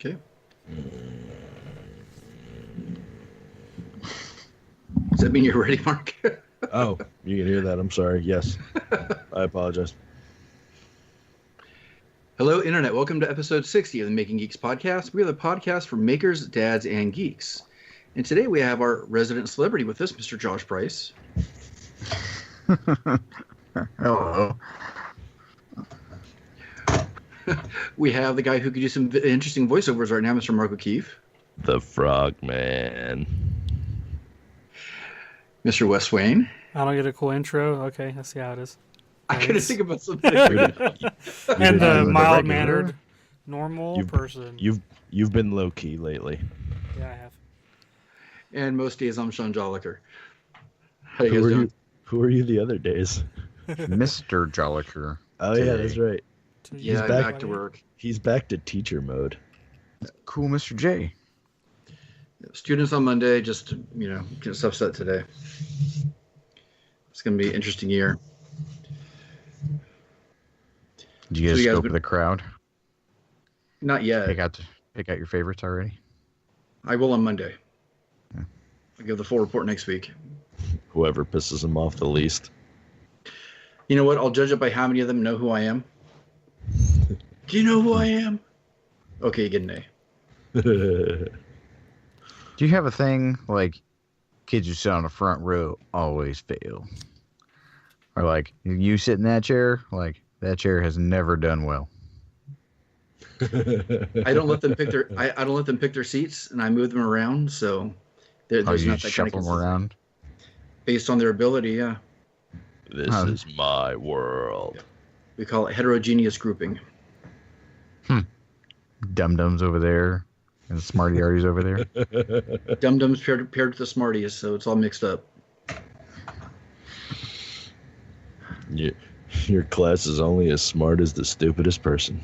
Okay. Does that mean you're ready, Mark? Oh, you can hear that. I'm sorry. Yes. I apologize. Hello, Internet. Welcome to episode 60 of the Making Geeks podcast. We are the podcast for makers, dads, and geeks. And today we have our resident celebrity with us, Mr. Josh Price. Hello. We have the guy who could do some interesting voiceovers right now, Mr. Mark O'Keefe. The Frogman. Mr. Wes Wayne. I don't get a cool intro. Okay, I see how it is. I couldn't think about something. And the mild-mannered, normal person. You've been low key lately. Yeah, I have. And most days I'm Sean Jolliker. How you guys doing? Who are you the other days? Mr. Jolliker. Oh today. yeah, that's right. Yeah, I'm back. back to work. He's back to teacher mode. Cool, Mr. J. Students on Monday, just, get stuff set today. It's going to be an interesting year. Did you guys So you guys scope the crowd? Not yet. Pick out your favorites already? I will on Monday. Yeah. I'll give the full report next week. Whoever pisses him off the least. You know what? I'll judge it by how many of them know who I am. Do you know who I am? Okay, you get an A. Do you have a thing like kids who sit on the front row always fail? Or like you sit in that chair, like that chair has never done well. I don't let them pick their I don't let them pick their seats, and I move them around, so there's You not that kind shuffle of them around? based on their ability. Yeah, This is my world. we call it heterogeneous grouping. Dum-dums over there and smarty arties over there. Dum-dums paired with the Smarties, so it's all mixed up. Your class is only as smart as the stupidest person.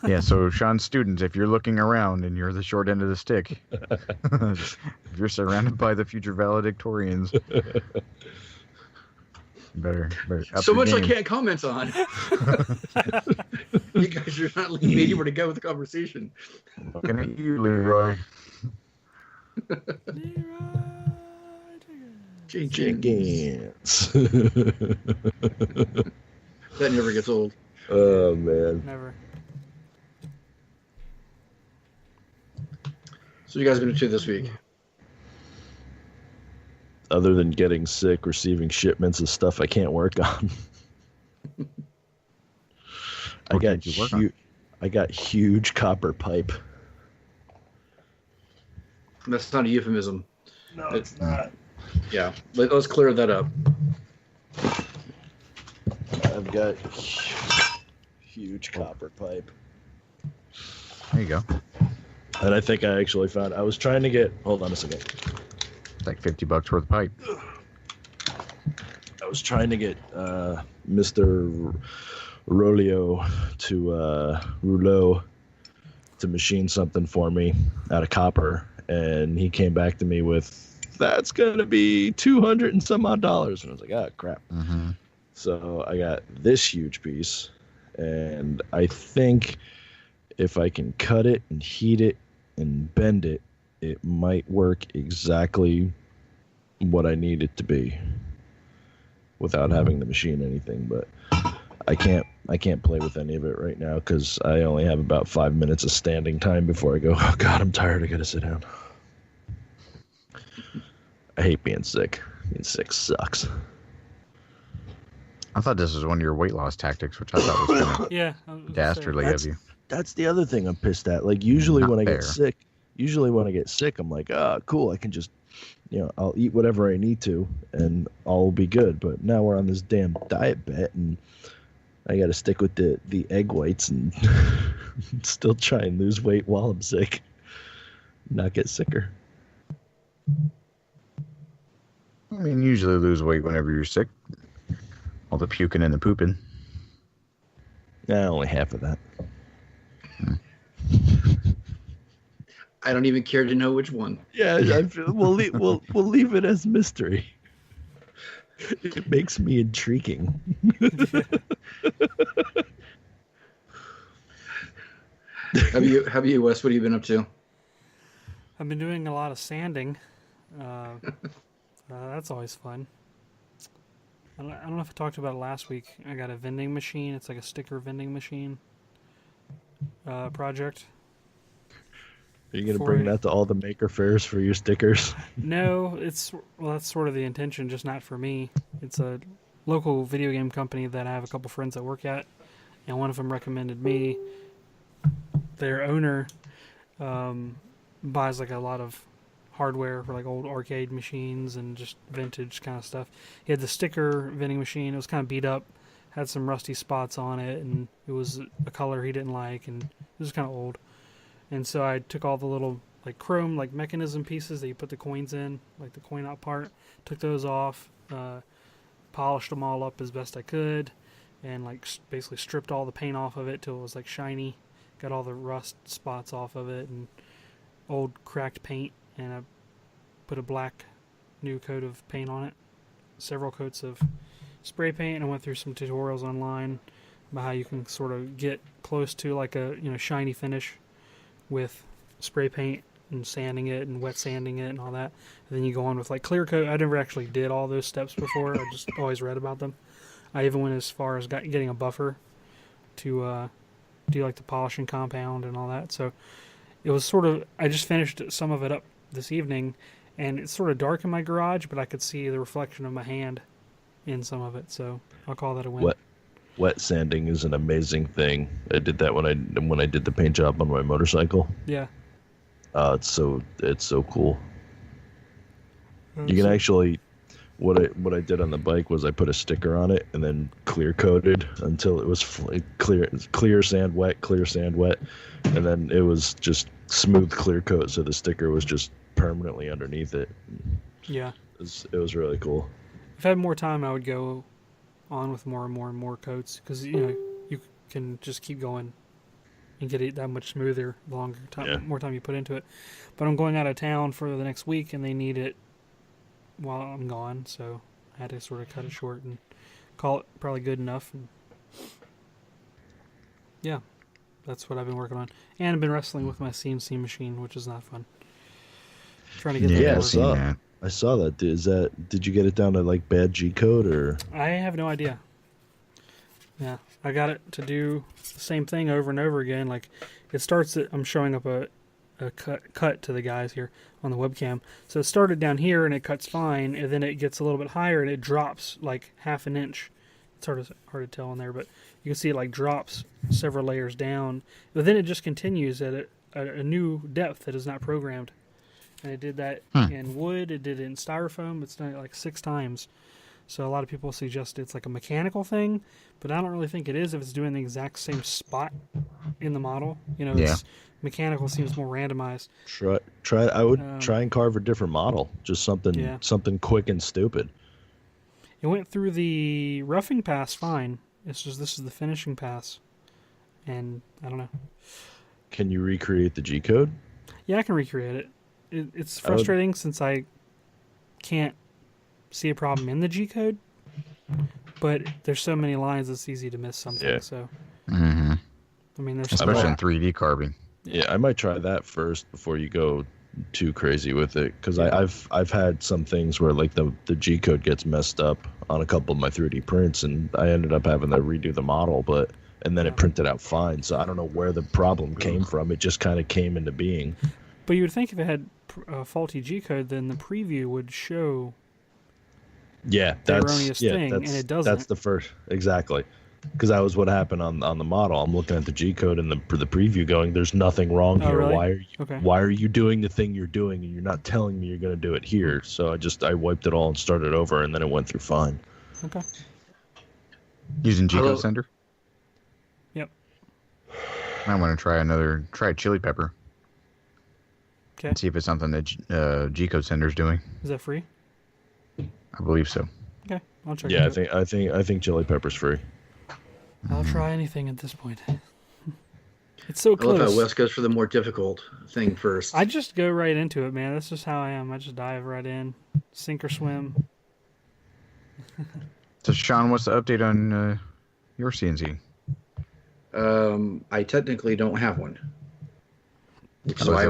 Yeah, so Sean's students, if you're looking around and you're the short end of the stick, if you're surrounded by the future valedictorians, better up So your much I game. can't comment on. You guys are not leaving me anywhere to go with the conversation. Looking at you, Leroy. Chickens. That never gets old. Oh man. Never. So you guys been to this week? Other than getting sick, receiving shipments of stuff I can't work on. What can't you work on? I got huge copper pipe. That's not a euphemism. No, it's not. Yeah, let's clear that up. I've got huge copper pipe. There you go. And I think I actually found, I was trying to get, hold on a second. It's like $50 worth of pipe. I was trying to get Mr. Rouleau to machine something for me out of copper. And he came back to me with, that's going to be $200 and some odd dollars. And I was like, oh, crap. Mm-hmm. So I got this huge piece. And I think if I can cut it and heat it and bend it, it might work exactly what I need it to be without having to machine anything. But I can't play with any of it right now because I only have about 5 minutes of standing time before I go, oh God, I'm tired, I gotta sit down. I hate being sick. Being sick sucks. I thought this was one of your weight loss tactics, which I thought was kind of Yeah. dastardly of you. That's the other thing I'm pissed at. Like usually Not when I fair. get sick, I'm like, oh, cool, I can just, I'll eat whatever I need to and I'll be good. But now we're on this damn diet bet and I got to stick with the egg whites and still try and lose weight while I'm sick, not get sicker. I mean, you usually lose weight whenever you're sick. All the puking and the pooping. Only half of that. I don't even care to know which one. Yeah, we'll leave it as mystery. It makes me intriguing. How about you, Wes? What have you been up to? I've been doing a lot of sanding. That's always fun. I don't know if I talked about it last week. I got a vending machine. It's like a sticker vending machine project. Are you going to bring that to all the maker fairs for your stickers? No, that's sort of the intention, just not for me. It's a local video game company that I have a couple friends that work at, and one of them recommended me. Their owner buys like a lot of hardware for like old arcade machines and just vintage kind of stuff. He had the sticker vending machine. It was kind of beat up, had some rusty spots on it, and it was a color he didn't like, and it was kind of old. And so I took all the little like chrome like mechanism pieces that you put the coins in, like the coin out part, took those off, polished them all up as best I could, and like basically stripped all the paint off of it till it was like shiny. Got all the rust spots off of it and old cracked paint, and I put a black new coat of paint on it, several coats of spray paint, and I went through some tutorials online about how you can sort of get close to like a shiny finish with spray paint and sanding it and wet sanding it and all that. And then you go on with like clear coat. I never actually did all those steps before. I just always read about them. I even went as far as getting a buffer to do like the polishing compound and all that. So it was sort of, I just finished some of it up this evening, and it's sort of dark in my garage, but I could see the reflection of my hand in some of it. So I'll call that a win. Wet sanding is an amazing thing. I did that when I did the paint job on my motorcycle. Yeah. It's so cool. You can actually, what I did on the bike was I put a sticker on it and then clear coated until it was clear sand wet, and then it was just smooth clear coat, so the sticker was just permanently underneath it. Yeah. It was really cool. If I had more time, I would go on with more and more and more coats, because you can just keep going and get it that much smoother the longer time, more time you put into it. But I'm going out of town for the next week, and they need it while I'm gone, so I had to sort of cut it short and call it probably good enough. And yeah, that's what I've been working on, and I've been wrestling with my CNC machine, which is not fun. Trying to get that. I saw that. Did you get it down to like bad G code or? I have no idea. Yeah, I got it to do the same thing over and over again. Like it starts at, I'm showing up a cut to the guys here on the webcam. So it started down here and it cuts fine, and then it gets a little bit higher and it drops like half an inch. It's hard to tell in there, but you can see it like drops several layers down. But then it just continues at a new depth that is not programmed. And it did that in wood. It did it in styrofoam. It's done it like 6 times. So a lot of people suggest it's like a mechanical thing, but I don't really think it is if it's doing the exact same spot in the model. It's mechanical seems more randomized. I would try and carve a different model. Just something quick and stupid. It went through the roughing pass fine. It's just this is the finishing pass. And I don't know. Can you recreate the G code? Yeah, I can recreate it. It's frustrating since I can't see a problem in the G code, but there's so many lines it's easy to miss something. Yeah. So, I mean, there's especially in 3D carving. Yeah, I might try that first before you go too crazy with it, because I've had some things where like the G code gets messed up on a couple of my 3D prints, and I ended up having to redo the model, and then it printed out fine. So I don't know where the problem came from. It just kind of came into being. But you would think if it had a faulty G code, then the preview would show the erroneous thing, and it doesn't. That's the first, exactly. Because that was what happened on the model. I'm looking at the G code and the preview going, there's nothing wrong here. Really? Why are you doing the thing you're doing and you're not telling me you're going to do it here? So I wiped it all and started over, and then it went through fine. Okay. Using G code sender? Yep. I want to try chili pepper. Okay. And see if it's something that G code sender's doing. Is that free? I believe so. Okay, I'll check. Yeah, I think chili pepper's free. I'll try anything at this point. It's so close. I love how Wes goes for the more difficult thing first. I just go right into it, man. That's just how I am. I just dive right in, sink or swim. So, Sean, what's the update on your CNC? I technically don't have one. which is why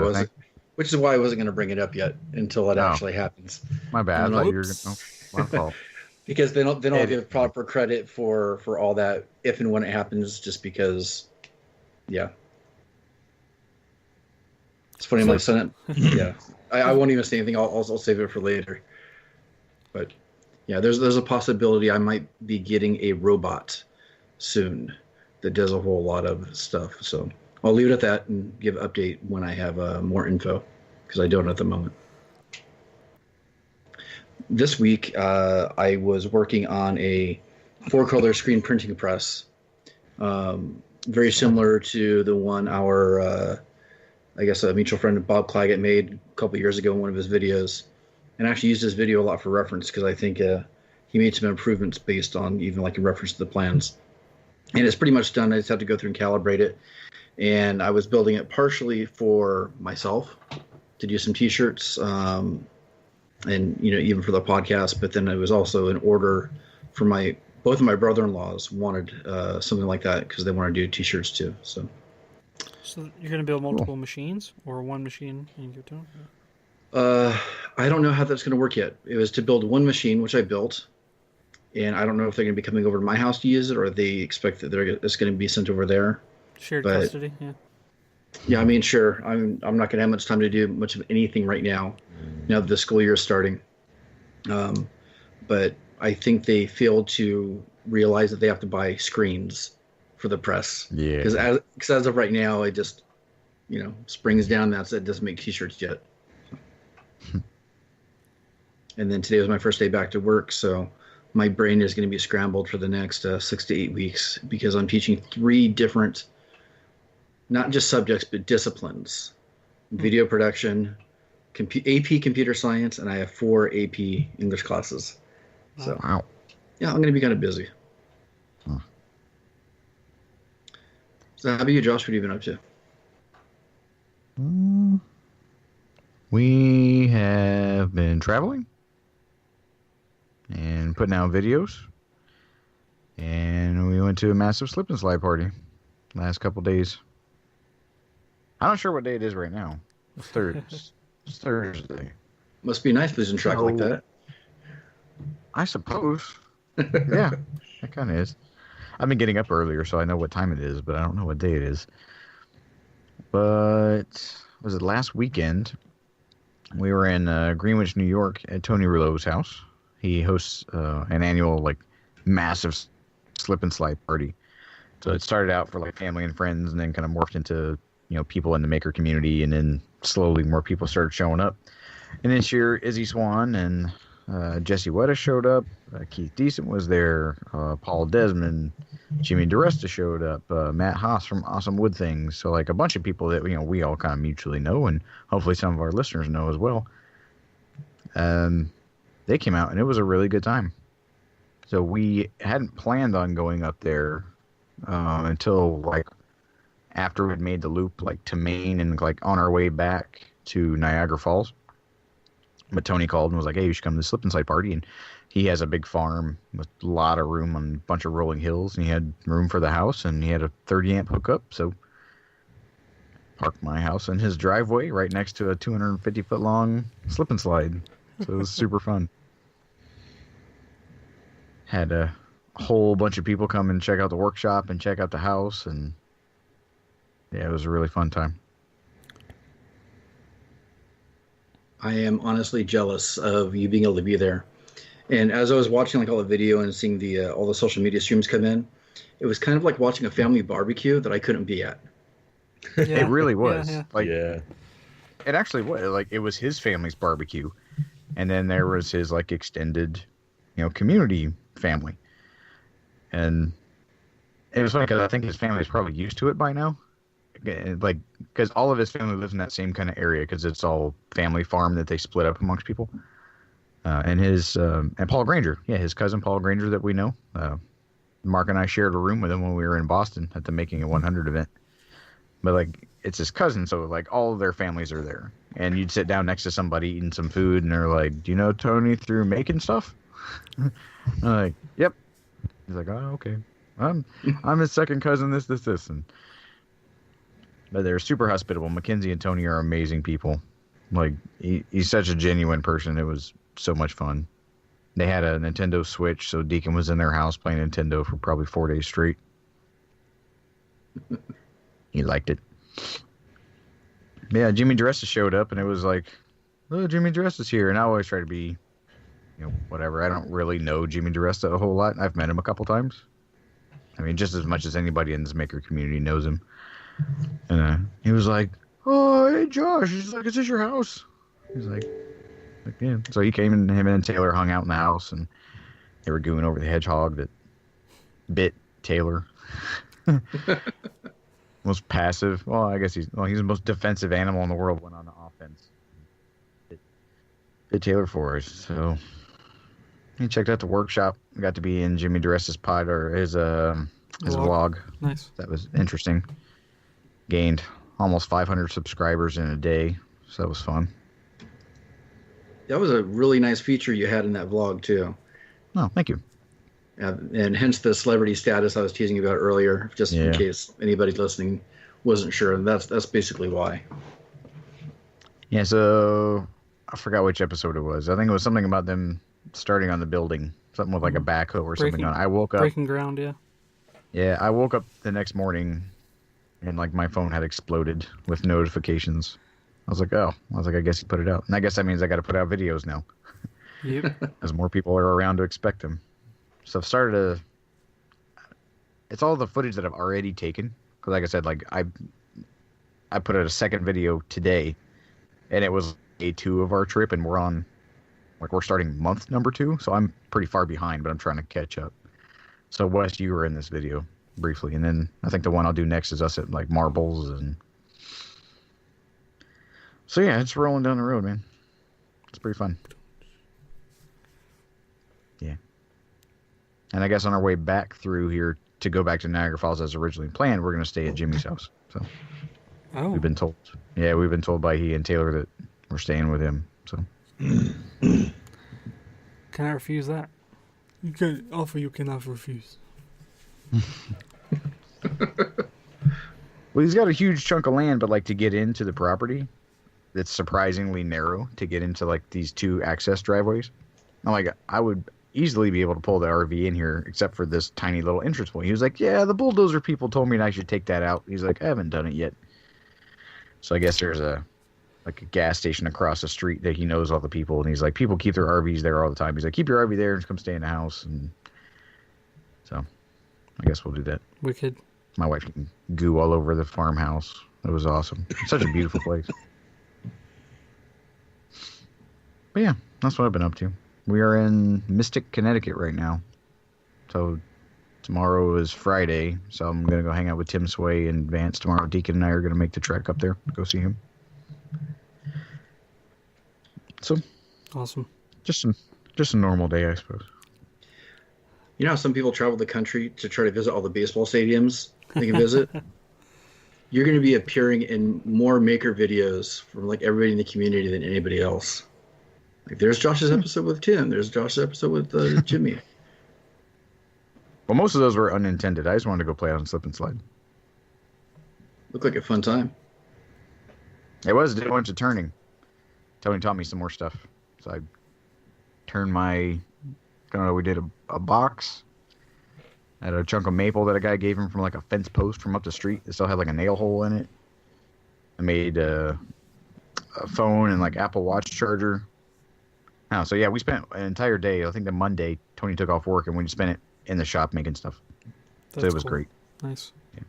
I wasn't going to bring it up yet until it actually happens. My bad. And I thought like, you were gonna, my fault. because they don't give proper credit for all that if and when it happens, just because, yeah. It's funny, my son. Yeah, I won't even say anything. I'll save it for later. But yeah, there's a possibility I might be getting a robot soon that does a whole lot of stuff. So I'll leave it at that and give an update when I have more info, because I don't at the moment. This week, I was working on a 4-color screen printing press, very similar to the one our, I guess, a mutual friend Bob Claggett made a couple years ago in one of his videos, and I actually used his video a lot for reference because I think he made some improvements based on even like in reference to the plans. And it's pretty much done. I just have to go through and calibrate it. And I was building it partially for myself to do some T-shirts, and even for the podcast. But then it was also an order for both of my brother-in-laws wanted something like that because they want to do T-shirts too. So you're going to build multiple machines, or one machine in your turn? I don't know how that's going to work yet. It was to build one machine, which I built, and I don't know if they're going to be coming over to my house to use it, or they expect that it's going to be sent over there. Shared custody, yeah. Yeah, I mean, sure. I'm not going to have much time to do much of anything right now. Now that the school year is starting, but I think they failed to realize that they have to buy screens for the press. Yeah. Because as of right now, it just springs down. It doesn't make T-shirts yet. And then today was my first day back to work, so my brain is going to be scrambled for the next 6 to 8 weeks because I'm teaching 3 different, not just subjects, but disciplines: video production, AP computer science, and I have 4 AP English classes. So, wow. Yeah, I'm going to be kind of busy. Huh. So how about you, Josh? What have you been up to? We have been traveling and putting out videos, and we went to a massive slip and slide party last couple days. I'm not sure what day it is right now. It's Thursday. Must be nice losing track like that. I suppose. Yeah, it kind of is. I've been getting up earlier, so I know what time it is, but I don't know what day it is. But was it last weekend? We were in Greenwich, New York, at Tony Rouleau's house. He hosts an annual massive slip and slide party. So it started out for family and friends, and then kind of morphed into people in the maker community, and then slowly more people started showing up. And this year, Izzy Swan and Jesse Wetta showed up. Keith Decent was there. Paul Desmond, Jimmy DeResta showed up. Matt Haas from Awesome Wood Things. So a bunch of people that we all kind of mutually know, and hopefully some of our listeners know as well. They came out, and it was a really good time. So we hadn't planned on going up there until after we'd made the loop to Maine and on our way back to Niagara Falls. But Tony called and was like, hey, you should come to the slip and slide party. And he has a big farm with a lot of room on a bunch of rolling hills, and he had room for the house, and he had a 30 amp hookup. So parked my house in his driveway right next to a 250 foot long slip and slide. So it was super fun. Had a whole bunch of people come and check out the workshop and check out the house, and yeah, it was a really fun time. I am honestly jealous of you being able to be there. And as I was watching all the video and seeing the all the social media streams come in, it was kind of like watching a family barbecue that I couldn't be at. Yeah. It really was. Yeah. It actually was. It was his family's barbecue, and then there was his extended, community family, and it was funny because I think his family's probably used to it by now. Because all of his family lives in that same kind of area, because it's all family farm that they split up amongst people. And Paul Granger, his cousin Paul Granger that we know. Mark and I shared a room with him when we were in Boston at the Making It 100 event. But it's his cousin, so all of their families are there. And you'd sit down next to somebody eating some food, and they're like, "Do you know Tony through making stuff?" I'm like, "Yep." He's like, "Oh, okay. I'm his second cousin. This, and." But they're super hospitable. Mackenzie and Tony are amazing people. Like, he's such a genuine person. It was so much fun. They had a Nintendo Switch, so Deacon was in their house playing Nintendo for probably 4 days straight. He liked it. Yeah, Jimmy Dresses showed up, and it was like, oh, Jimmy Dresses here. And I always try to be, whatever. I don't really know Jimmy DeResta a whole lot. I've met him a couple times. I mean, just as much as anybody in this maker community knows him. And he was like, oh, hey, Josh. He's like, is this your house? He's like, yeah. So he came, and him and Taylor hung out in the house, and they were gooing over the hedgehog that bit Taylor. Most passive. Well, I guess he's the most defensive animal in the world. Went on the offense. Bit Taylor for us. So he checked out the workshop. Got to be in Jimmy DeResta's pod or his vlog. Nice. That was interesting. Gained almost 500 subscribers in a day, so that was fun. That was a really nice feature you had in that vlog too. Oh, thank you. And hence the celebrity status I was teasing about earlier, just in case anybody listening wasn't sure. And that's basically why. Yeah, so I forgot which episode it was. I think it was something about them starting on the building. Something with like a backhoe or something on. I woke up. Breaking ground, yeah. Yeah, I woke up the next morning and like my phone had exploded with notifications. I was like, I guess he put it out. And I guess that means I got to put out videos now. Yep. As more people are around to expect them. So I've started to... It's all the footage that I've already taken. Because like I said, like I put out a second video today. And it was day 2 of our trip. And we're starting month number 2. So I'm pretty far behind, but I'm trying to catch up. So Wes, you were in this video briefly. And then I think the one I'll do next is us at like Marbles. And so yeah, it's rolling down the road, man. It's pretty fun. Yeah. And I guess on our way back through here to go back to Niagara Falls as originally planned, we're going to stay at Jimmy's house. So we've been told. Yeah, we've been told by he and Taylor that we're staying with him. So can I refuse that? You can offer, you cannot refuse. Well, he's got a huge chunk of land, but like to get into the property, it's surprisingly narrow to get into like these 2 access driveways. I'm like, I would easily be able to pull the RV in here, except for this tiny little entrance point. He was like, yeah, the bulldozer people told me I should take that out. He's like, I haven't done it yet. So I guess there's a gas station across the street that he knows all the people. And he's like, people keep their RVs there all the time. He's like, keep your RV there and just come stay in the house. And so I guess we'll do that. Wicked. My wife can goo all over the farmhouse. It was awesome. Such a beautiful place. But yeah, that's what I've been up to. We are in Mystic, Connecticut right now. So tomorrow is Friday, so I'm going to go hang out with Tim Sway and Vance tomorrow. Deacon and I are going to make the trek up there, go see him. So awesome. Just a normal day, I suppose. You know how some people travel the country to try to visit all the baseball stadiums they can visit? You're going to be appearing in more maker videos from like everybody in the community than anybody else. Like, there's Josh's episode with Tim. There's Josh's episode with Jimmy. Well, most of those were unintended. I just wanted to go play on Slip and Slide. Looked like a fun time. It was. Did a bunch of turning. Tony taught me some more stuff. So I turned we did a box. I had a chunk of maple that a guy gave him from like a fence post from up the street. It still had like a nail hole in it. I made a phone and like Apple Watch charger. Oh, so yeah, we spent an entire day. I think the Monday, Tony took off work and we spent it in the shop making stuff. So it was great. Nice. Yeah.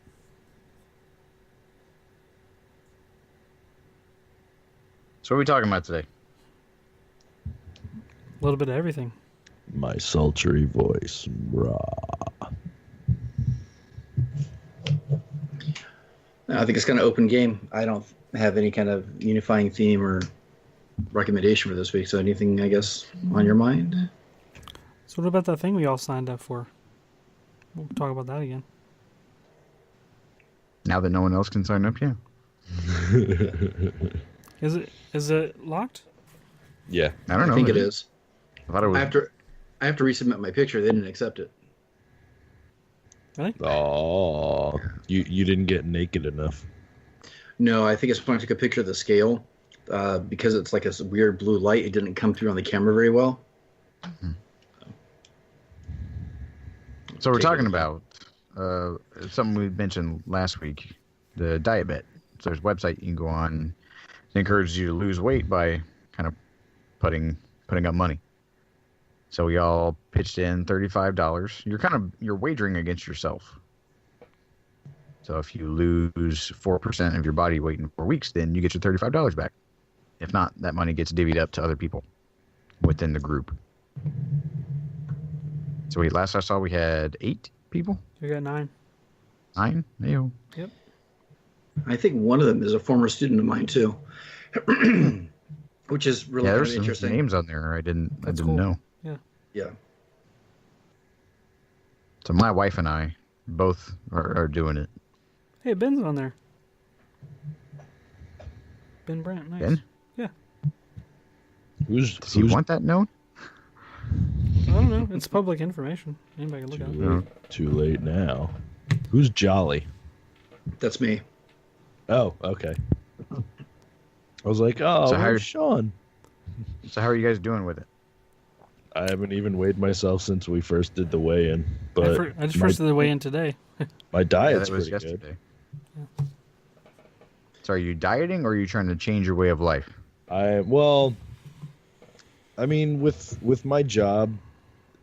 So what are we talking about today? A little bit of everything. My sultry voice. Rah. I think it's kind of open game. I don't have any kind of unifying theme or recommendation for this week. So anything, I guess, on your mind? So what about that thing we all signed up for? We'll talk about that again. Now that no one else can sign up, yeah. Is it locked? Yeah. I don't know. I think it is. I thought it was. I have to resubmit my picture. They didn't accept it. Really? Oh, you didn't get naked enough. No, I think it's when I took a picture of the scale. Because it's like a weird blue light, it didn't come through on the camera very well. So we're talking about something we mentioned last week, the DietBet. So there's a website you can go on. It encourages you to lose weight by kind of putting up money. So we all pitched in $35. You're wagering against yourself. So if you lose 4% of your body weight in 4 weeks, then you get your $35 back. If not, that money gets divvied up to other people within the group. So last I saw, we had 8 people. You got 9. 9? Ew. Yep. I think one of them is a former student of mine too, which is really kind there's of some interesting. names on there I didn't cool. know. Yeah. So my wife and I both are doing it. Hey, Ben's on there. Ben Brandt, nice. Ben? Yeah. Does he want that known? I don't know. It's public information. Anybody can look at it. Too late now. Who's Jolly? That's me. Oh, okay. I was like, oh, So where's Sean? So how are you guys doing with it? I haven't even weighed myself since we first did the weigh-in, but I just first did the weigh in today. my diet's that was pretty good. yesterday. Yeah. So are you dieting or are you trying to change your way of life? I mean, with my job,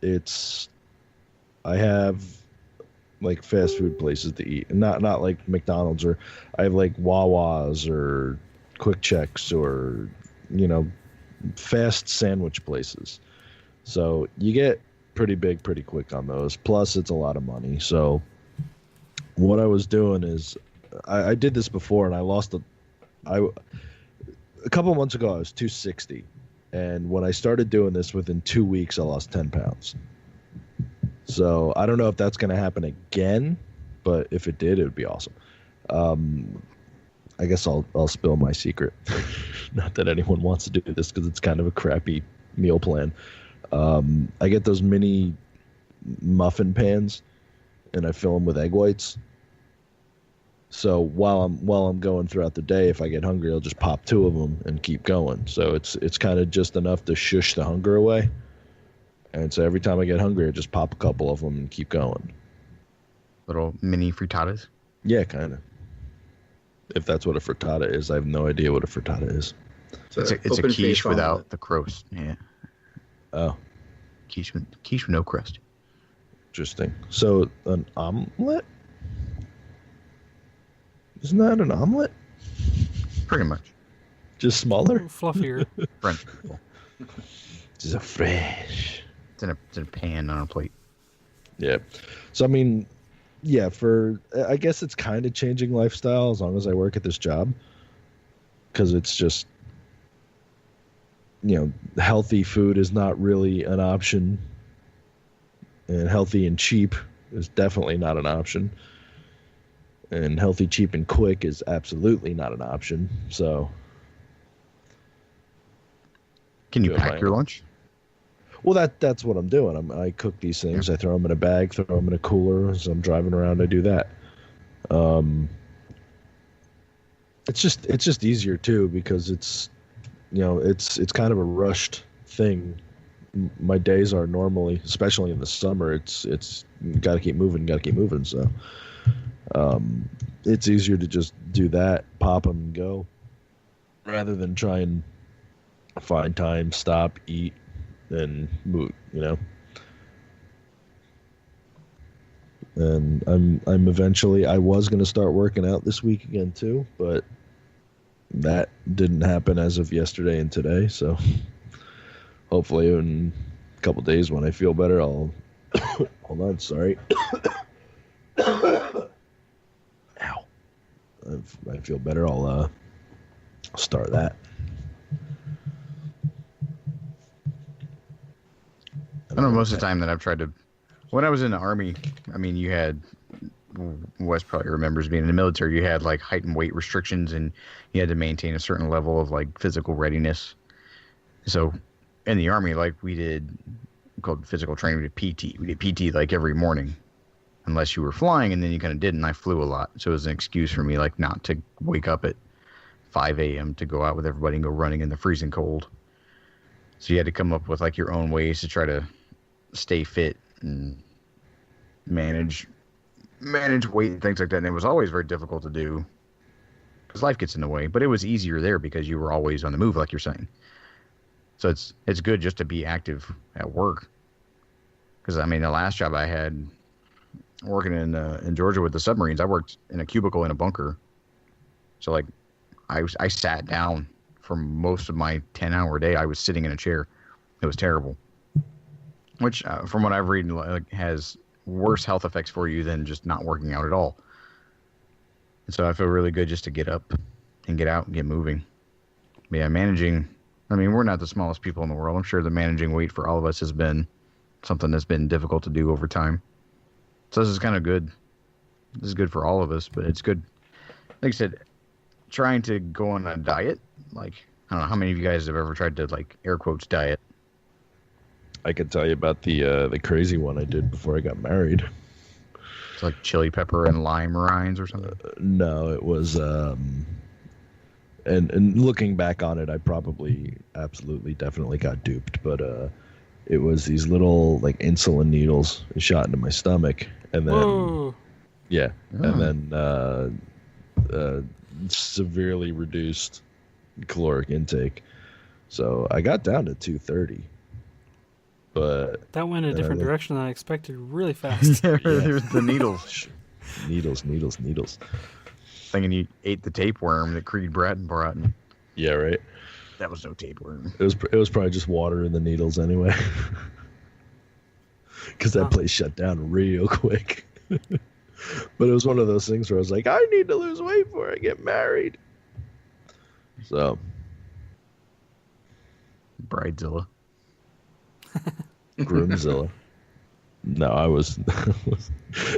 I have like fast food places to eat, and not like McDonald's, or I have like Wawa's or Quick Checks or fast sandwich places. So you get pretty big pretty quick on those. Plus, it's a lot of money. So what I was doing is I did this before, and I lost a couple of months ago. I was 260, and when I started doing this, within 2 weeks, I lost 10 pounds. So I don't know if that's going to happen again, but if it did, it would be awesome. I guess I'll spill my secret. Not that anyone wants to do this because it's kind of a crappy meal plan. I get those mini muffin pans, and I fill them with egg whites. So while I'm going throughout the day, if I get hungry, I'll just pop 2 of them and keep going. So it's kind of just enough to shush the hunger away. And so every time I get hungry, I just pop a couple of them and keep going. Little mini frittatas? Yeah, kind of. If that's what a frittata is, I have no idea what a frittata is. It's a quiche without the crust. Yeah. Oh. Quiche with no crust. Interesting. So an omelet? Isn't that an omelet? Pretty much. Just smaller? Fluffier. French people. Just a fresh. It's in a pan on a plate. Yeah. So I mean, yeah, I guess it's kind of changing lifestyle as long as I work at this job, because it's just, healthy food is not really an option, and healthy and cheap is definitely not an option, and healthy, cheap, and quick is absolutely not an option. So, can you pack your lunch? Well, that's what I'm doing. I cook these things. I throw them in a bag, throw them in a cooler. As I'm driving around, I do that. It's just easier too, because it's kind of a rushed thing. My days are normally, especially in the summer, it's got to keep moving. So it's easier to just do that, pop them and go, rather than try and find time, stop, eat, and move, And I'm eventually, I was going to start working out this week again too, but that didn't happen as of yesterday and today. So hopefully in a couple days when I feel better, I'll hold on. Sorry. Ow. If I feel better, I'll start that. I don't know, most of the time that I've tried to, when I was in the Army, I mean, you had, Wes probably remembers being in the military, you had like height and weight restrictions, and you had to maintain a certain level of like physical readiness. So in the Army, like we did, called physical training, we did PT. We did PT like every morning. unless you were flying, and then you kind of didn't. I flew a lot, so it was an excuse for me like not to wake up at 5 a.m. to go out with everybody and go running in the freezing cold. So you had to come up with like your own ways to try to stay fit and manage weight and things like that. And it was always very difficult to do because life gets in the way. But it was easier there because you were always on the move, like you're saying. So it's good just to be active at work. Because I mean, the last job I had working in Georgia with the submarines, I worked in a cubicle in a bunker. So like, I sat down for most of my 10-hour day. I was sitting in a chair. It was terrible. Which, from what I've read, like, has worse health effects for you than just not working out at all. And so I feel really good just to get up and get out and get moving. But yeah, managing. I mean, we're not the smallest people in the world. I'm sure the managing weight for all of us has been something that's been difficult to do over time. So this is kind of good. This is good for all of us, but it's good. Like I said, trying to go on a diet. Like, I don't know how many of you guys have ever tried to, like, air quotes, diet. I could tell you about the crazy one I did before I got married. It's like chili pepper and lime rinds or something. No, it was. And looking back on it, I probably absolutely definitely got duped. But it was these little like insulin needles shot into my stomach, and then Whoa. and then severely reduced caloric intake. So I got down to 230. But That went a different direction than I expected really fast. There's the needles. needles. Thinking you ate the tapeworm that Creed Bratton brought. And Yeah, right. that was no tapeworm. It was probably just water in the needles anyway. Because that place shut down real quick. But it was one of those things where I was like, I need to lose weight before I get married. So, Bridezilla. Groomzilla. No, I was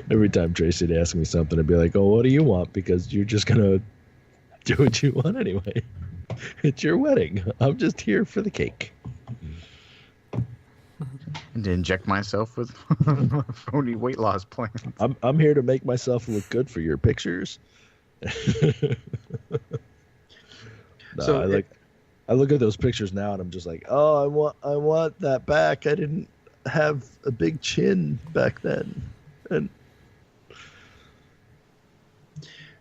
every time Tracy would ask me something, I'd be like, oh, what do you want? Because you're just going to do what you want anyway. It's your wedding. I'm just here for the cake. And to inject myself with phony weight loss plans. I'm here to make myself look good for your pictures. I look at those pictures now and I'm just like, oh, I want that back. I didn't have a big chin back then. And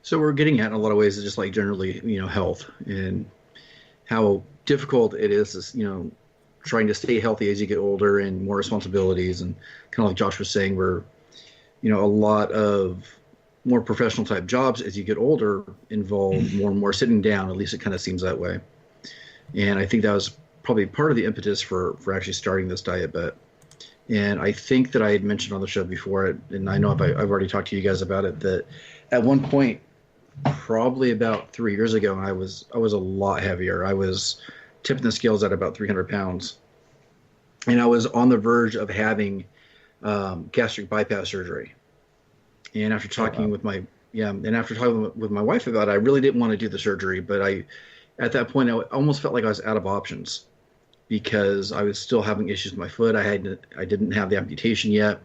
So we're getting at in a lot of ways is just like generally, health and how difficult it is, trying to stay healthy as you get older and more responsibilities. And kind of like Josh was saying, we're, a lot of more professional type jobs as you get older involve more and more sitting down. At least it kind of seems that way. And I think that was probably part of the impetus for actually starting this DietBet. And I think that I had mentioned on the show before, and I know I've already talked to you guys about it, that at one point, probably about 3 years ago, I was a lot heavier. I was tipping the scales at about 300 pounds. And I was on the verge of having gastric bypass surgery. And after talking with my wife about it, I really didn't want to do the surgery, but at that point, I almost felt like I was out of options because I was still having issues with my foot. I didn't have the amputation yet.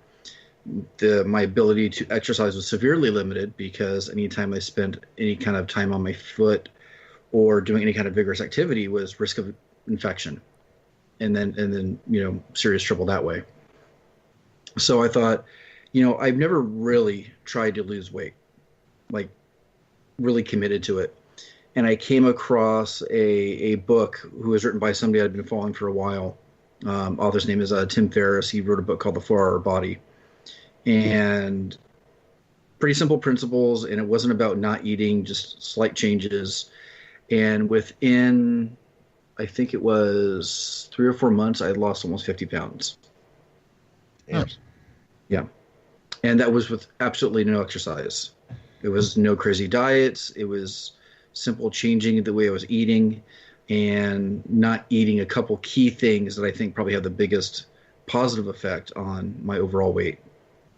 My ability to exercise was severely limited because anytime I spent any kind of time on my foot or doing any kind of vigorous activity was risk of infection, and then serious trouble that way. So I thought, I've never really tried to lose weight, like really committed to it. And I came across a book who was written by somebody I'd been following for a while. Author's name is Tim Ferriss. He wrote a book called The 4-Hour Body. And pretty simple principles, and it wasn't about not eating, just slight changes. And within, I think it was 3 or 4 months, I had lost almost 50 pounds. Yeah. And that was with absolutely no exercise. It was no crazy diets. It was simple changing the way I was eating and not eating a couple key things that I think probably have the biggest positive effect on my overall weight.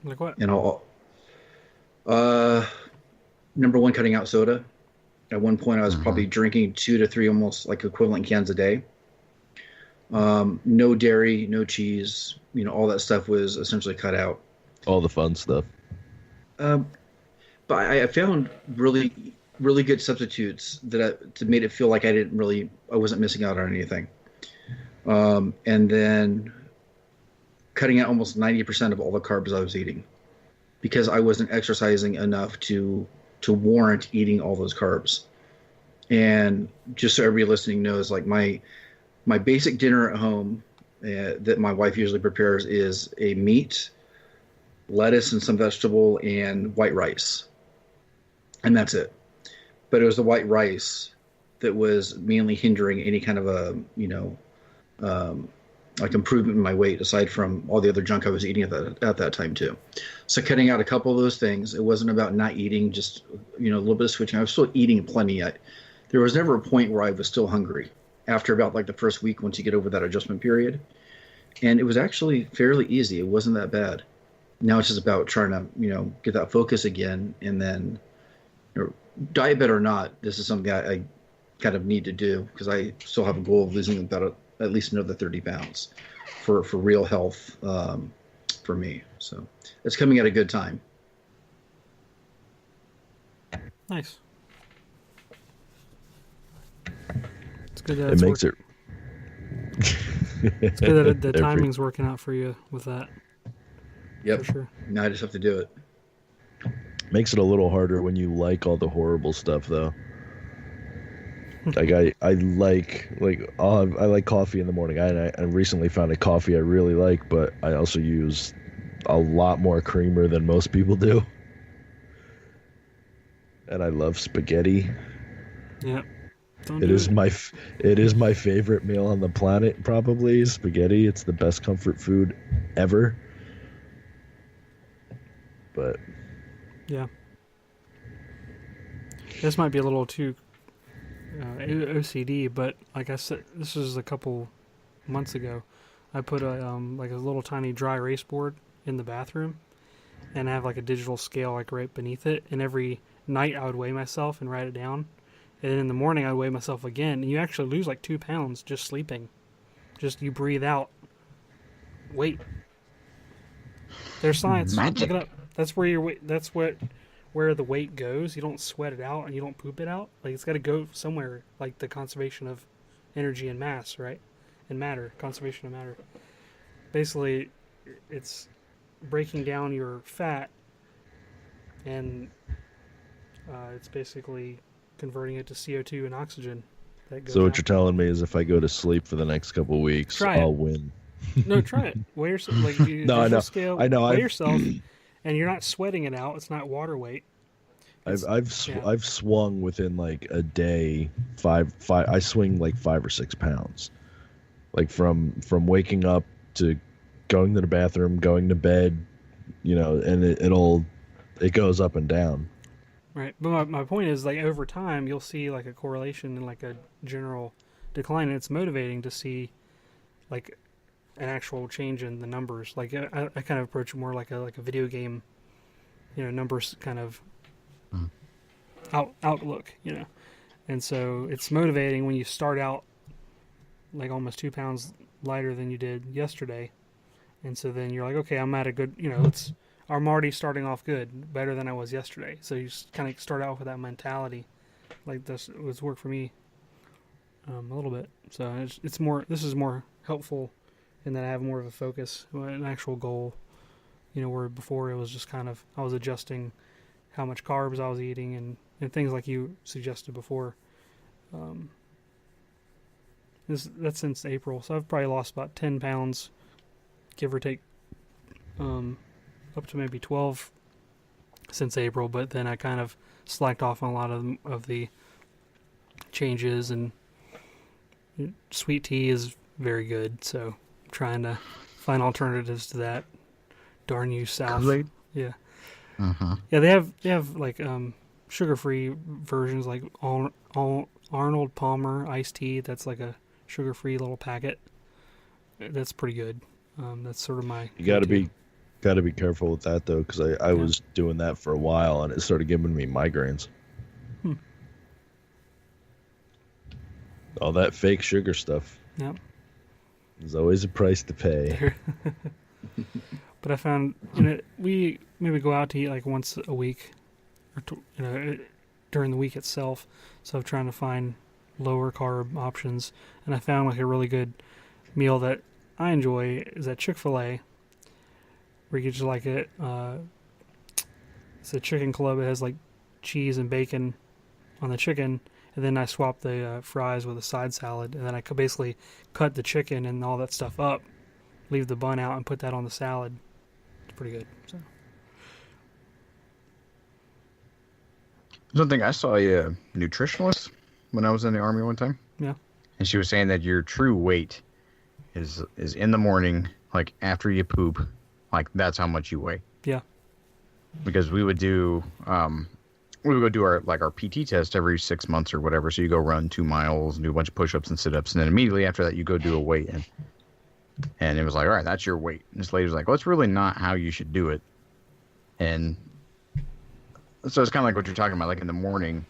Like what? And number one, cutting out soda. At one point, I was probably drinking 2 to 3 almost like equivalent cans a day. No dairy, no cheese. All that stuff was essentially cut out. all the fun stuff. Um, but I found really good substitutes that made it feel like I wasn't missing out on anything. And then cutting out almost 90% of all the carbs I was eating because I wasn't exercising enough to warrant eating all those carbs. And just so everybody listening knows, like my basic dinner at home that my wife usually prepares is a meat, lettuce, and some vegetable, and white rice, and that's it. But it was the white rice that was mainly hindering any kind of um, like improvement in my weight, aside from all the other junk I was eating at that time too. So cutting out a couple of those things. It wasn't about not eating, just a little bit of switching. I was still eating plenty yet. There was never a point where I was still hungry after about like the first week once you get over that adjustment period. And it was actually fairly easy. It wasn't that bad. Now it's just about trying to, get that focus again. And then, diet bet or not, this is something I kind of need to do because I still have a goal of losing about at least another 30 pounds for real health for me. So it's coming at a good time. Nice. It's good that It it's makes it. It's good that the timing's working out for you with that. Yep. For sure. Now I just have to do it. Makes it a little harder when you like all the horrible stuff, though. Like I like coffee in the morning. I recently found a coffee I really like, but I also use a lot more creamer than most people do. And I love spaghetti. Yep. It is my favorite meal on the planet, probably, spaghetti. It's the best comfort food ever. But yeah, this might be a little too OCD, but like I said, this was a couple months ago. I put a like a little tiny dry erase board in the bathroom, and I have like a digital scale like right beneath it. And every night I would weigh myself and write it down, and then in the morning I'd weigh myself again. And you actually lose like 2 pounds just sleeping. Just you breathe out weight. There's science. Magic. Look it up. That's where your weight. That's where the weight goes. You don't sweat it out and you don't poop it out. Like it's got to go somewhere. Like the conservation of energy and mass, right? And matter, conservation of matter. Basically, it's breaking down your fat, and it's basically converting it to CO2 and oxygen. That goes so what out. you're telling me is if I go to sleep for the next couple of weeks, I'll win. No, try it. Weigh yourself. Like you, No, I know. Scale, I know. Weigh yourself, and you're not sweating it out. It's not water weight. I've swung within like a day I swing like 5 or 6 pounds, like from waking up to going to the bathroom, going to bed, and it goes up and down. Right, but my point is, like, over time you'll see like a correlation and like a general decline, and it's motivating to see like an actual change in the numbers. Like I kind of approach it more like a video game, numbers kind of outlook, and so it's motivating when you start out like almost 2 pounds lighter than you did yesterday, and so then you're like, okay, I'm at a good, I'm already starting off good, better than I was yesterday. So you just kind of start out with that mentality. Like this was work for me a little bit. So it's more. This is more helpful in that I have more of a focus, an actual goal. Where before it was just kind of I was adjusting how much carbs I was eating and things like you suggested before. That's since April, so I've probably lost about 10 pounds, give or take. Up to maybe 12 since April, but then I kind of slacked off on a lot of the changes, and sweet tea is very good, so I'm trying to find alternatives to that. Darn you, South. Kool-Aid? Yeah. Uh-huh. Yeah, they have like sugar-free versions, like Arnold Palmer iced tea. That's like a sugar-free little packet. That's pretty good. That's sort of my. You got to be careful with that though, because I was doing that for a while and it started giving me migraines. All that fake sugar stuff. Yep. There's always a price to pay. But I found we maybe go out to eat like once a week, or during the week itself. So I'm trying to find lower carb options, and I found like a really good meal that I enjoy is at Chick-fil-A, where you get just like it. It's a chicken club. It has like cheese and bacon on the chicken, and then I swap the fries with a side salad, and then I could basically cut the chicken and all that stuff up, leave the bun out, and put that on the salad. It's pretty good. So. Something I saw a nutritionalist when I was in the Army one time. Yeah. And she was saying that your true weight is in the morning, like after you poop, like that's how much you weigh. Yeah. Because we would go do our PT test every 6 months or whatever. So you go run 2 miles, do a bunch of push-ups and sit-ups, and then immediately after that you go do a weigh-in. And it was like, all right, that's your weight. And this lady was like, well, it's really not how you should do it. And so it's kind of like what you're talking about, like in the morning,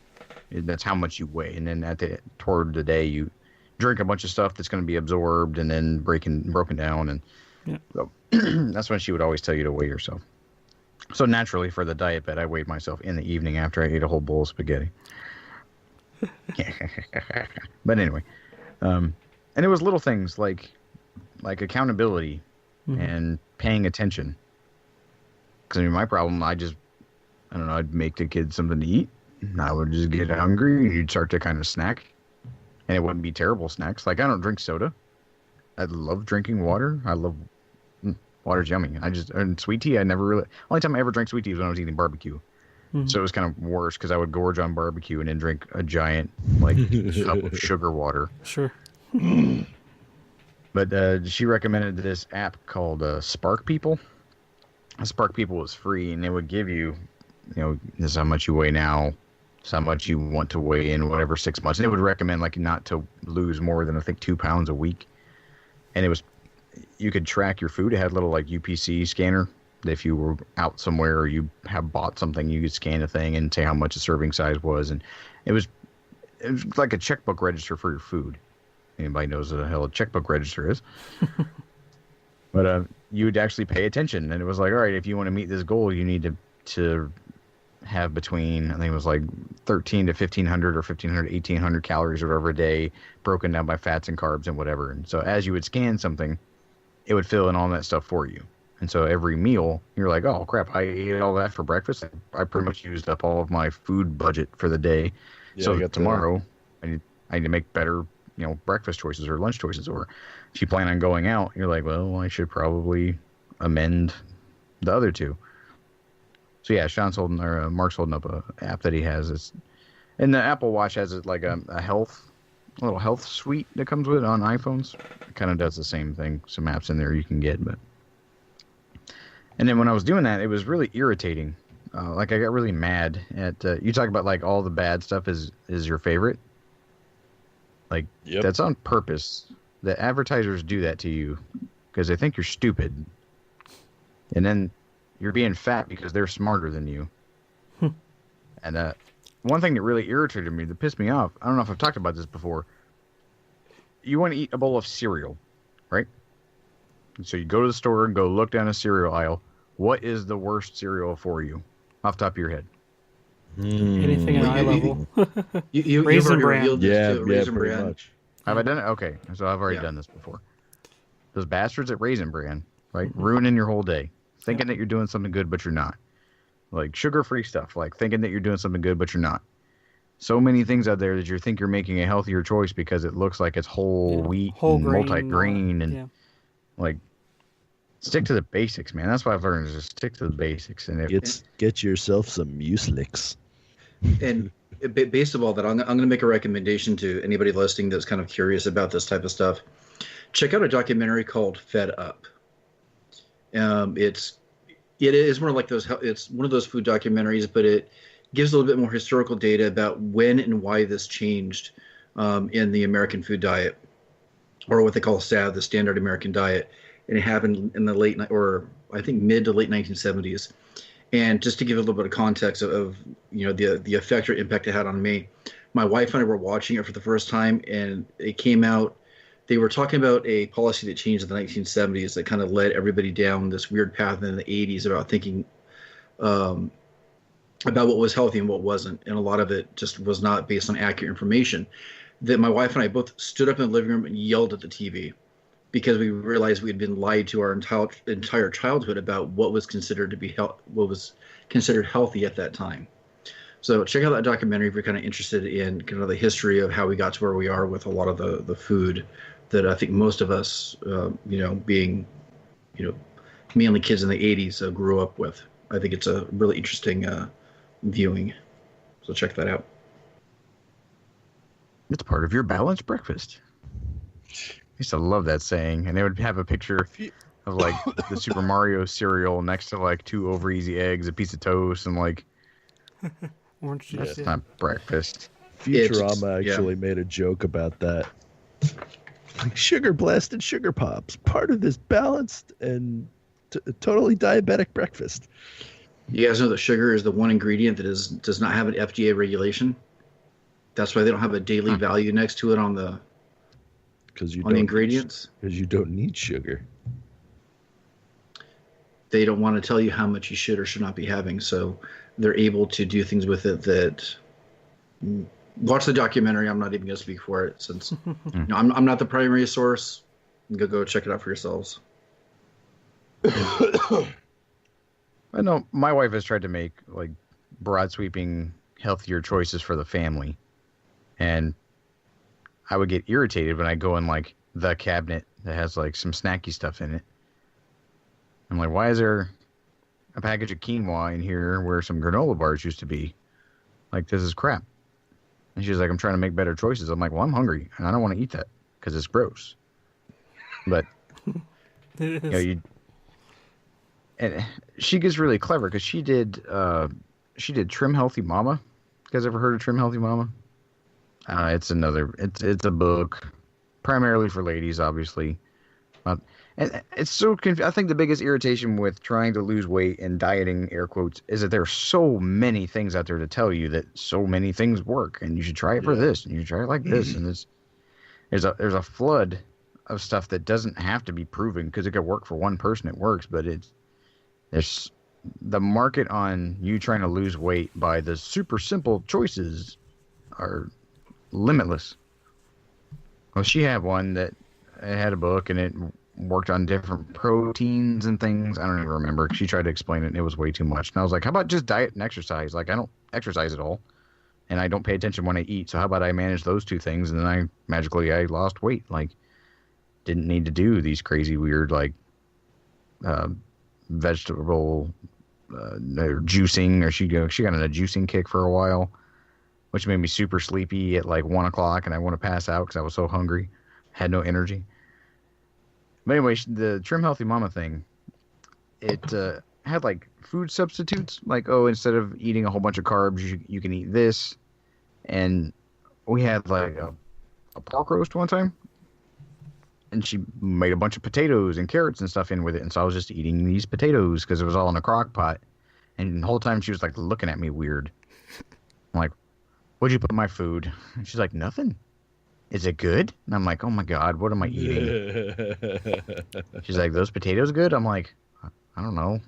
that's how much you weigh. And then toward the day, you drink a bunch of stuff that's going to be absorbed and then broken down. And so that's when she would always tell you to weigh yourself. So naturally, for the DietBet, I weighed myself in the evening after I ate a whole bowl of spaghetti. But anyway, and it was little things like accountability and paying attention. Because I mean, my problem, I don't know, I'd make the kids something to eat, and I would just get hungry, and you'd start to kind of snack, and it wouldn't be terrible snacks. Like, I don't drink soda. I love drinking water. I love water's yummy. And sweet tea, only time I ever drank sweet tea was when I was eating barbecue. So it was kind of worse because I would gorge on barbecue and then drink a giant cup of sugar water. Sure. But she recommended this app called Spark People. Spark People was free, and it would give you, this is how much you weigh now, this is how much you want to weigh in whatever 6 months. And it would recommend like not to lose more than I think 2 pounds a week. And you could track your food. It had a little like UPC scanner. If you were out somewhere or you have bought something, you could scan a thing and say how much the serving size was. And it was like a checkbook register for your food. Anybody knows what the hell a checkbook register is. But you would actually pay attention. And it was like, all right, if you want to meet this goal, you need to have between, I think it was like 13 to 1,500 or 1,500 to 1,800 calories or whatever a day, broken down by fats and carbs and whatever. And so as you would scan something, it would fill in all that stuff for you. And so every meal, you're like, oh, crap, I ate all that for breakfast. I pretty much used up all of my food budget for the day. Yeah, so tomorrow, I need to make better, breakfast choices or lunch choices. Or if you plan on going out, you're like, well, I should probably amend the other two. So yeah, Mark's holding up a app that he has. And the Apple Watch has like a little health suite that comes with it on iPhones. It kind of does the same thing. Some apps in there you can get, and then when I was doing that, it was really irritating. Like I got really mad at you talk about like all the bad stuff is your favorite. Like That's on purpose. The advertisers do that to you because they think you're stupid, and then you're being fat because they're smarter than you. And one thing that really irritated me, that pissed me off, I don't know if I've talked about this before. You want to eat a bowl of cereal, right? So you go to the store and go look down a cereal aisle. What is the worst cereal for you, off the top of your head? Anything at eye level. Raisin Bran. Raisin Bran. Much. Have I done it? Okay, so I've already done this before. Those bastards at Raisin Bran, right? Ruining your whole day. Thinking that you're doing something good, but you're not. Like sugar-free stuff, like thinking that you're doing something good, but you're not. So many things out there that you think you're making a healthier choice because it looks like it's whole wheat and multi-grain and like stick to the basics, man. That's what I've learned is just stick to the basics. And get yourself some Mueslix. And based on all that, I'm going to make a recommendation to anybody listening that's kind of curious about this type of stuff. Check out a documentary called Fed Up. It is more like those. It's one of those food documentaries, but it gives a little bit more historical data about when and why this changed in the American food diet, or what they call SAD, the Standard American Diet, and it happened in the mid to late 1970s. And just to give a little bit of context of the effect or impact it had on me, my wife and I were watching it for the first time, and it came out. they were talking about a policy that changed in the 1970s that kind of led everybody down this weird path in the 80s about thinking about what was healthy and what wasn't, and a lot of it just was not based on accurate information. That my wife and I both stood up in the living room and yelled at the TV because we realized we had been lied to our entire childhood about what was considered to be what was considered healthy at that time. So check out that documentary if you're kind of interested in kind of the history of how we got to where we are with a lot of the food that I think most of us, being, mainly kids in the 80s, grew up with. I think it's a really interesting viewing. So check that out. It's part of your balanced breakfast. I used to love that saying, and they would have a picture of like the Super Mario cereal next to like 2 over easy eggs, a piece of toast, and like orange juice. That's not breakfast. Futurama actually made a joke about that. Like sugar blasted sugar pops, part of this balanced and totally diabetic breakfast. You guys know that sugar is the one ingredient that does not have an FDA regulation. That's why they don't have a daily value next to it on the ingredients. Because you don't need sugar. They don't want to tell you how much you should or should not be having, so they're able to do things with it that. Watch the documentary. I'm not even going to speak for it since I'm not the primary source. Go check it out for yourselves. I know my wife has tried to make like broad sweeping healthier choices for the family, and I would get irritated when I go in like the cabinet that has like some snacky stuff in it. I'm like, why is there a package of quinoa in here where some granola bars used to be? Like, this is crap. And she's like, I'm trying to make better choices. I'm like, well, I'm hungry and I don't want to eat that because it's gross. But and she gets really clever because she did Trim Healthy Mama. You guys ever heard of Trim Healthy Mama? It's a book primarily for ladies, obviously. And it's so I think the biggest irritation with trying to lose weight and dieting, air quotes, is that there are so many things out there to tell you that so many things work, and you should try it for this, and you should try it like this, and there's a flood of stuff that doesn't have to be proven because it could work for one person. It works, but there's the market on you trying to lose weight by the super simple choices are limitless. Well, she had one that had a book and it worked on different proteins and things. I don't even remember. She tried to explain it and it was way too much. And I was like, how about just diet and exercise? Like, I don't exercise at all and I don't pay attention when I eat. So how about I manage those two things? And then I lost weight. Like, didn't need to do these crazy weird, like, vegetable juicing, or she got on a juicing kick for a while, which made me super sleepy at like 1 o'clock and I want to pass out because I was so hungry, had no energy. But anyway, the Trim Healthy Mama thing, it had like food substitutes, like, oh, instead of eating a whole bunch of carbs, you can eat this. And we had like a pork roast one time, and she made a bunch of potatoes and carrots and stuff in with it. And so I was just eating these potatoes because it was all in a crock pot. And the whole time she was like looking at me weird. I'm like, what'd you put in my food? And she's like, nothing. Is it good? And I'm like, oh my God, what am I eating? She's like, those potatoes good? I'm like, I don't know.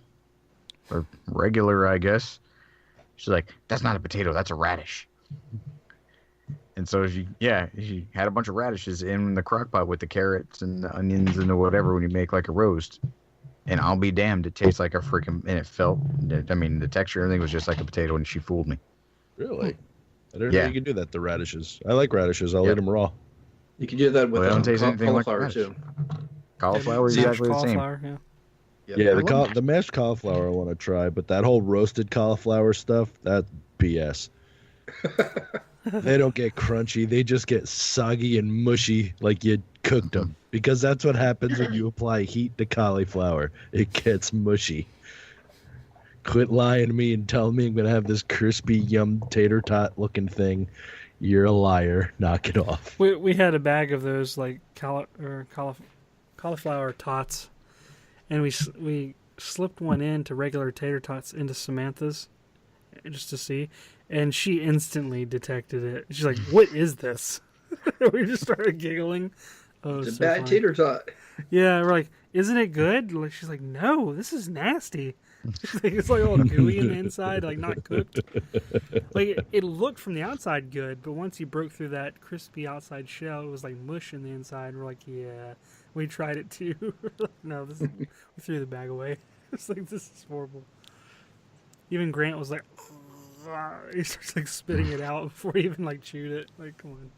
They're regular, I guess. She's like, that's not a potato, that's a radish. And so she had a bunch of radishes in the crock pot with the carrots and the onions and the whatever when you make like a roast. And I'll be damned, it tastes like a freaking, and it felt, I mean, the texture, everything was just like a potato, and she fooled me. Really? I didn't know you could do that, the radishes. I like radishes. I'll eat them raw. You can do that with cauliflower, too. Cauliflower is exactly the same. Yeah, the mashed cauliflower I want to try, but that whole roasted cauliflower stuff, that's BS. They don't get crunchy. They just get soggy and mushy like you cooked them. Because that's what happens when you apply heat to cauliflower. It gets mushy. Quit lying to me and telling me I'm going to have this crispy, yum, tater tot looking thing. You're a liar. Knock it off. We had a bag of those like cauliflower tots, and we slipped one into regular tater tots into Samantha's just to see, and she instantly detected it. She's like, "What is this?" We just started giggling. Oh, It's a so bad funny. tater tot. Yeah, we're like, isn't it good? Like, she's like, no, this is nasty. It's like all gooey in the inside, like not cooked. Like it looked from the outside good, but once you broke through that crispy outside shell, it was like mush in the inside. And we're like, yeah, we tried it too. No, we threw the bag away. It's like, this is horrible. Even Grant was like, he starts like spitting it out before he even like chewed it. Like, come on,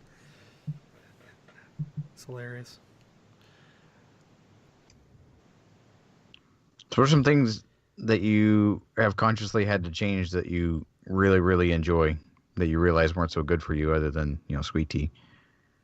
it's hilarious. So what are some things that you have consciously had to change that you really, really enjoy that you realize weren't so good for you other than, sweet tea?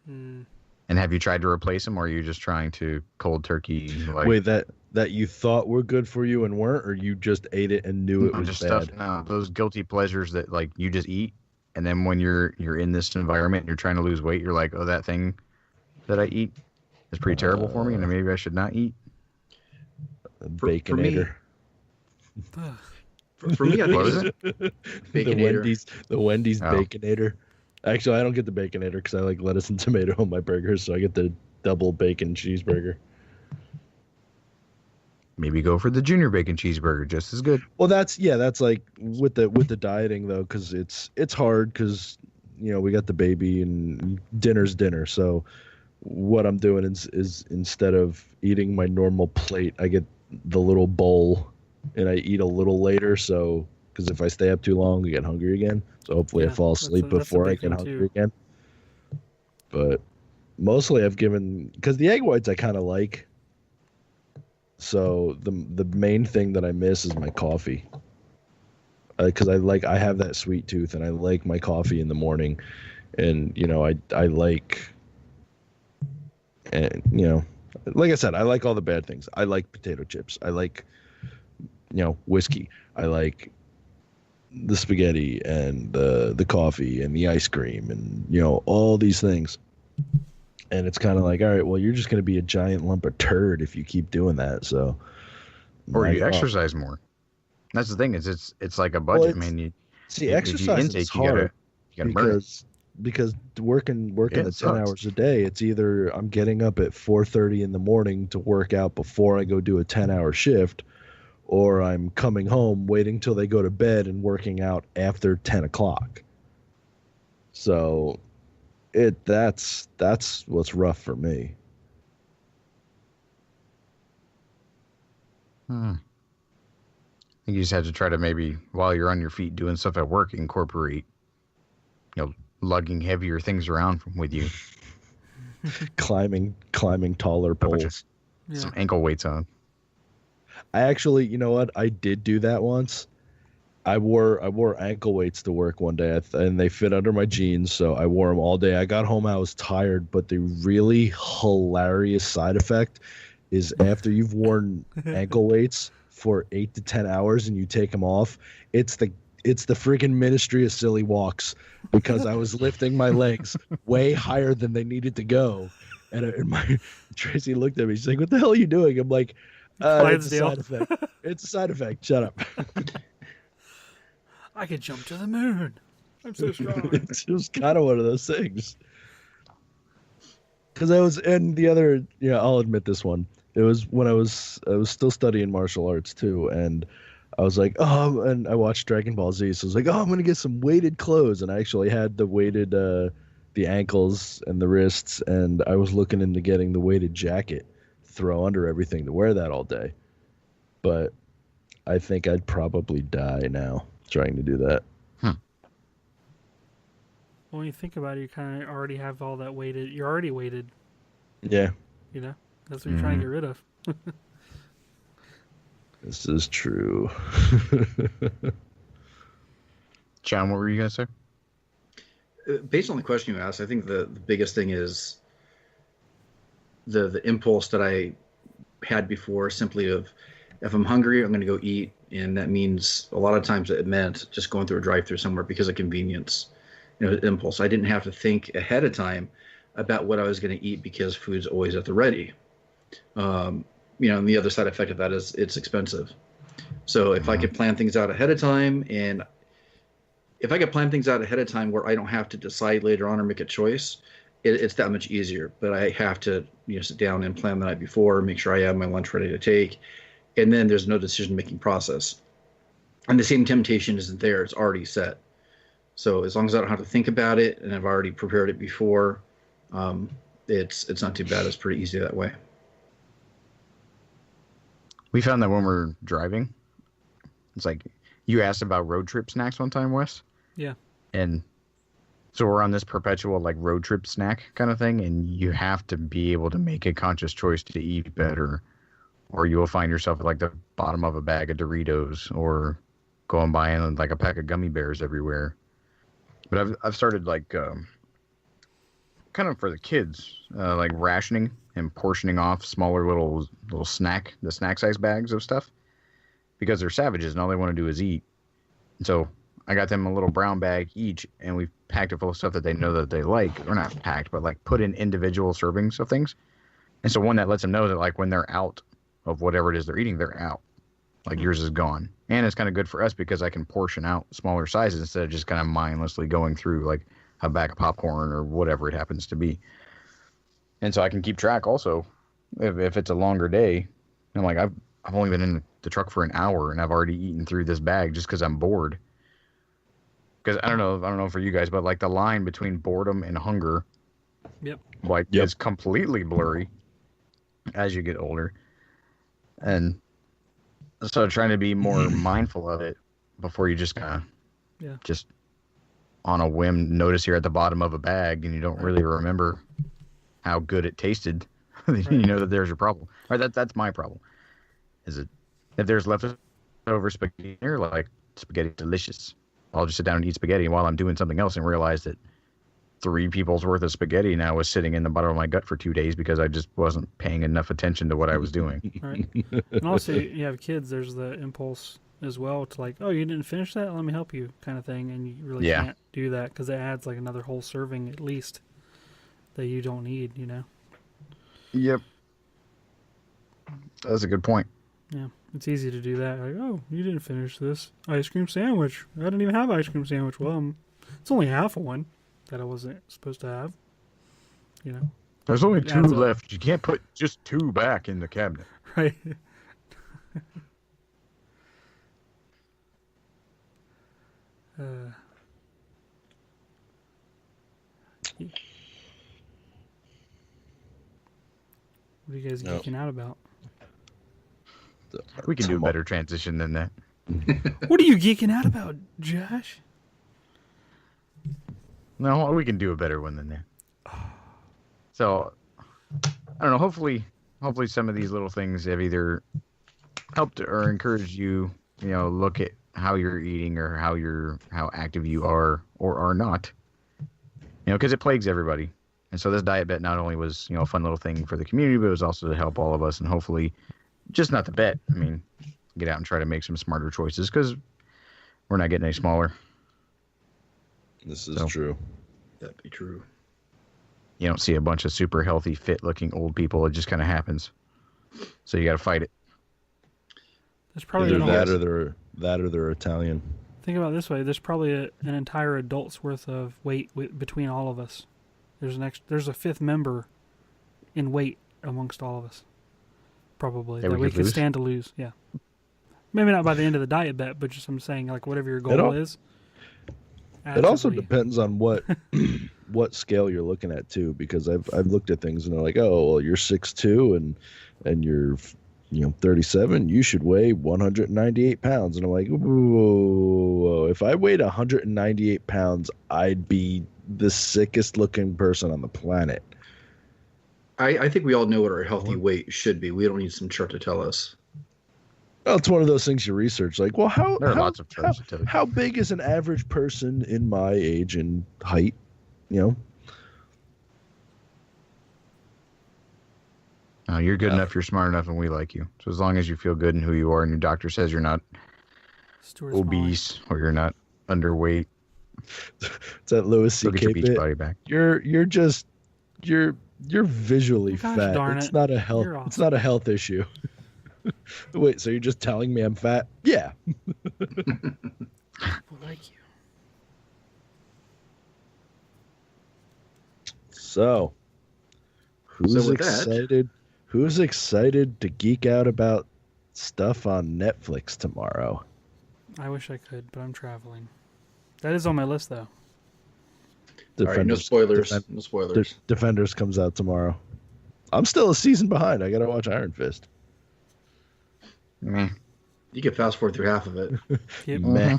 And have you tried to replace them, or are you just trying to cold turkey? Like, Wait, that you thought were good for you and weren't, or you just ate it and knew it was just bad? stuff. No, those guilty pleasures that like you just eat, and then when you're in this environment and you're trying to lose weight, you're like, oh, that thing that I eat is pretty terrible for me, and maybe I should not eat. Baconator. For me, I think What is it? The Wendy's Oh. Baconator. Actually, I don't get the Baconator because I like lettuce and tomato on my burgers, so I get the double bacon cheeseburger. Maybe go for the junior bacon cheeseburger, just as good. Well, that's like with the dieting though, because it's hard because we got the baby and dinner's dinner. So what I'm doing is instead of eating my normal plate, I get the little bowl and I eat a little later. So because if I stay up too long, I get hungry again. So hopefully I Yeah, fall that's asleep a big before I thing, get hungry too. again. But mostly I've given, because the egg whites I kind of like. So the main thing that I miss is my coffee. Because I have that sweet tooth and I like my coffee in the morning, and I like, and like I said, I like all the bad things. I like potato chips. I like whiskey. I like the spaghetti and the coffee and the ice cream and all these things. And it's kind of like, all right, well, you're just going to be a giant lump of turd if you keep doing that. So, Or you exercise more. That's the thing, is it's like a budget, man. You if you exercise is intake, hard you gotta burn it. because working Yeah, the 10 sucks. hours a day, it's either I'm getting up at 4:30 in the morning to work out before I go do a 10-hour shift, or I'm coming home, waiting till they go to bed and working out after 10 o'clock. So that's what's rough for me. I think you just have to try to, maybe while you're on your feet doing stuff at work, incorporate, lugging heavier things around with you. climbing taller Put a bunch poles. of some ankle weights on. I actually, you know what? I did do that once. I wore ankle weights to work one day, and they fit under my jeans, so I wore them all day. I got home, I was tired, but the really hilarious side effect is after you've worn ankle weights for 8 to 10 hours and you take them off, it's the freaking Ministry of Silly Walks, because I was lifting my legs way higher than they needed to go, and Tracy looked at me. She's like, "What the hell are you doing?" I'm like, "It's a side effect. It's a side effect. Shut up." I could jump to the moon. I'm so strong. It was kind of one of those things. Because I'll admit this one. It was when I was still studying martial arts too, and I was like, and I watched Dragon Ball Z, so I was like, I'm gonna get some weighted clothes, and I actually had the weighted, the ankles and the wrists, and I was looking into getting the weighted jacket, to throw under everything to wear that all day, but I think I'd probably die now trying to do that. Well, when you think about it, you kind of already have all that weighted. You're already weighted. Yeah, That's what you're trying to get rid of. this is true. John, what were you gonna say? Based on the question you asked, I think the biggest thing is the impulse that I had before, simply of, if I'm hungry, I'm going to go eat, and that means a lot of times it meant just going through a drive-through somewhere because of convenience. Impulse. I didn't have to think ahead of time about what I was going to eat because food's always at the ready. And the other side effect of that is it's expensive. So if I could plan things out ahead of time, where I don't have to decide later on or make a choice, it's that much easier. But I have to, sit down and plan the night before, make sure I have my lunch ready to take, and then there's no decision-making process. And the same temptation isn't there; it's already set. So as long as I don't have to think about it, and I've already prepared it before, it's not too bad. It's pretty easy that way. We found that when we're driving, it's like you asked about road trip snacks one time, Wes. Yeah. And so we're on this perpetual like road trip snack kind of thing, and you have to be able to make a conscious choice to eat better, or you will find yourself at like the bottom of a bag of Doritos, or going buying like a pack of gummy bears everywhere. But I've started like kind of for the kids, like rationing and portioning off smaller little the snack size bags of stuff, because they're savages and all they want to do is eat. And so I got them a little brown bag each, and we've packed it full of stuff that they know that they like. Or not packed, but like put in individual servings of things. And so one that lets them know that like when they're out of whatever it is they're eating, they're out. Like yours is gone. And it's kind of good for us because I can portion out smaller sizes instead of just kind of mindlessly going through like a bag of popcorn or whatever it happens to be. And so I can keep track also if it's a longer day. I'm like, I've only been in the truck for an hour and I've already eaten through this bag just because I'm bored. Because I don't know for you guys, but like the line between boredom and hunger, is completely blurry as you get older. And so trying to be more mindful of it before you just kind of just on a whim notice you're at the bottom of a bag and you don't really remember how good it tasted. You know that there's your problem. Right? That's my problem. Is it if there's leftover spaghetti, you're like, spaghetti's delicious. I'll just sit down and eat spaghetti while I'm doing something else and realize that 3 people's worth of spaghetti now was sitting in the bottom of my gut for 2 days because I just wasn't paying enough attention to what I was doing. Right. And also, you have kids, there's the impulse as well to like, oh, you didn't finish that? Let me help you kind of thing. And you really can't do that because it adds like another whole serving at least that you don't need, Yep. That's a good point. Yeah. It's easy to do that. Like, oh, you didn't finish this ice cream sandwich. I didn't even have ice cream sandwich. Well, it's only half of one that I wasn't supposed to have. There's only 2 left. You can't put just 2 back in the cabinet. Right. What are you guys geeking out about? We can do a better transition than that. What are you geeking out about, Josh? No, we can do a better one than that. So, I don't know. Hopefully some of these little things have either helped or encouraged you, look at how you're eating or how active you are or are not. Because it plagues everybody. And so this DietBet not only was, a fun little thing for the community, but it was also to help all of us and hopefully just not the bet. I mean, get out and try to make some smarter choices because we're not getting any smaller. This is true. That'd be true. You don't see a bunch of super healthy, fit-looking old people. It just kind of happens. So you got to fight it. There's probably either that or they're Italian. Think about it this way: there's probably an entire adult's worth of weight between all of us. There's a 5th member in weight amongst all of us. Probably that we could stand to lose. Yeah, maybe not by the end of the DietBet, but just I'm saying like whatever your goal is. It also depends on what what scale you're looking at too, because I've looked at things and they're like, oh, well, you're 6'2" and you're 37, you should weigh 198 pounds, and I'm like, whoa. If I weighed 198 pounds, I'd be the sickest looking person on the planet. I think we all know what our healthy weight should be. We don't need some chart to tell us. Well, it's one of those things you research. Like, well, there are lots of charts to tell you. How big is an average person in my age and height? You're good enough. You're smart enough, and we like you. So as long as you feel good in who you are, and your doctor says you're not obese or you're not underweight, it's that Louis C.K. get your beach body back. You're visually fat. It's not a health. Awesome. It's not a health issue. Wait, so you're just telling me I'm fat? Yeah. People like you. So, who's So with that- excited? Who's excited to geek out about stuff on Netflix tomorrow? I wish I could, but I'm traveling. That is on my list, though. All right, no spoilers. No spoilers. Defenders comes out tomorrow. I'm still a season behind. I gotta watch Iron Fist. Meh. You can fast forward through half of it Yep. Meh.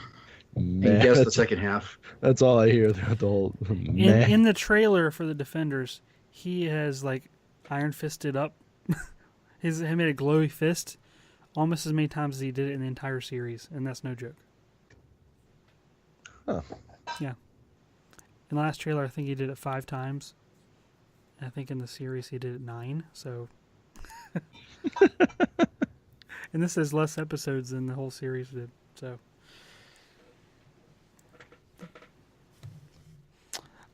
and guess the That's, second half. that's all I hear throughout the whole. Meh. In the trailer for the Defenders, he has like Iron Fisted up. He made a glowy fist almost as many times as he did it in the entire series, and that's no joke. Huh. Yeah. In the last trailer, I think he did it 5 times. I think in the series he did it 9. So, and this has less episodes than the whole series did. So,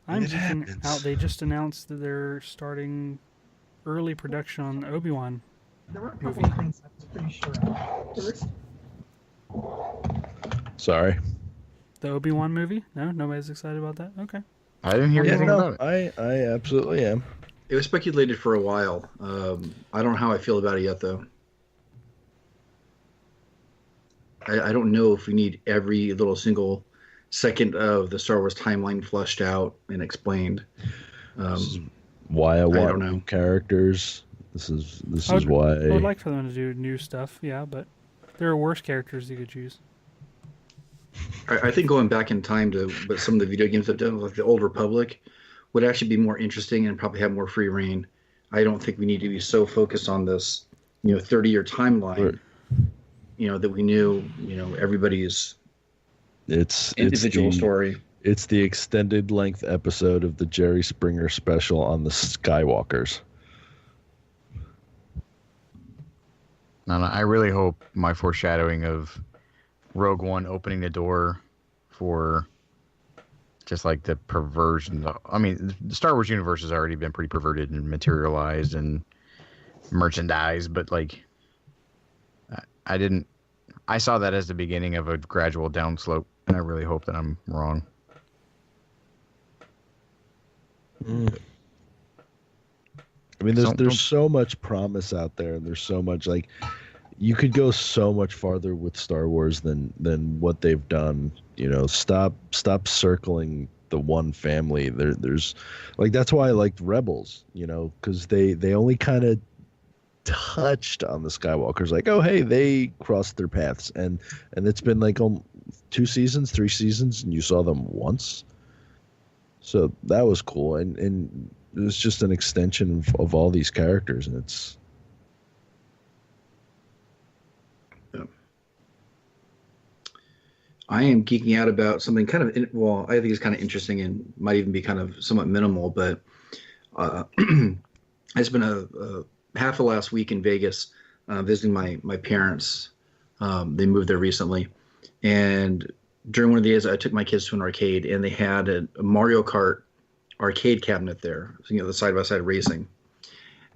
I'm It geeking happens. out. They just announced that they're starting early production on Obi-Wan. There were a couple of things I was pretty sure of. First, Sorry. The Obi-Wan movie? No, nobody's excited about that. Okay. I didn't hear Yeah, anything no, about it. I absolutely am. It was speculated for a while. I don't know how I feel about it yet, though. I don't know if we need every little single second of the Star Wars timeline fleshed out and explained. Why I don't want know. new characters. This is I why. would like for them to do new stuff, yeah, but there are worse characters you could choose. I think going back in time to what some of the video games have done, like the Old Republic, would actually be more interesting and probably have more free reign. I don't think we need to be so focused on this, 30-year timeline, Right. that we knew, everybody's individual story. It's the extended length episode of the Jerry Springer special on the Skywalkers. No, I really hope my foreshadowing of Rogue One opening the door for just like the perversion. I mean, the Star Wars universe has already been pretty perverted and materialized and merchandised, but like, I saw that as the beginning of a gradual downslope, and I really hope that I'm wrong. I mean, Don't- there's so much promise out there, and there's so much like you could go so much farther with Star Wars than what they've done. Stop circling the one family. There's like that's why I liked Rebels. Because they only kind of touched on the Skywalkers, like, oh hey, they crossed their paths, and it's been like 2 seasons, 3 seasons, and you saw them once. So that was cool, and it was just an extension of all these characters, and it's. I am geeking out about something kind of, I think it's kind of interesting and might even be kind of somewhat minimal, but I spent a half of last week in Vegas visiting my parents. They moved there recently. And during one of the days, I took my kids to an arcade, and they had a Mario Kart arcade cabinet there, the side-by-side racing.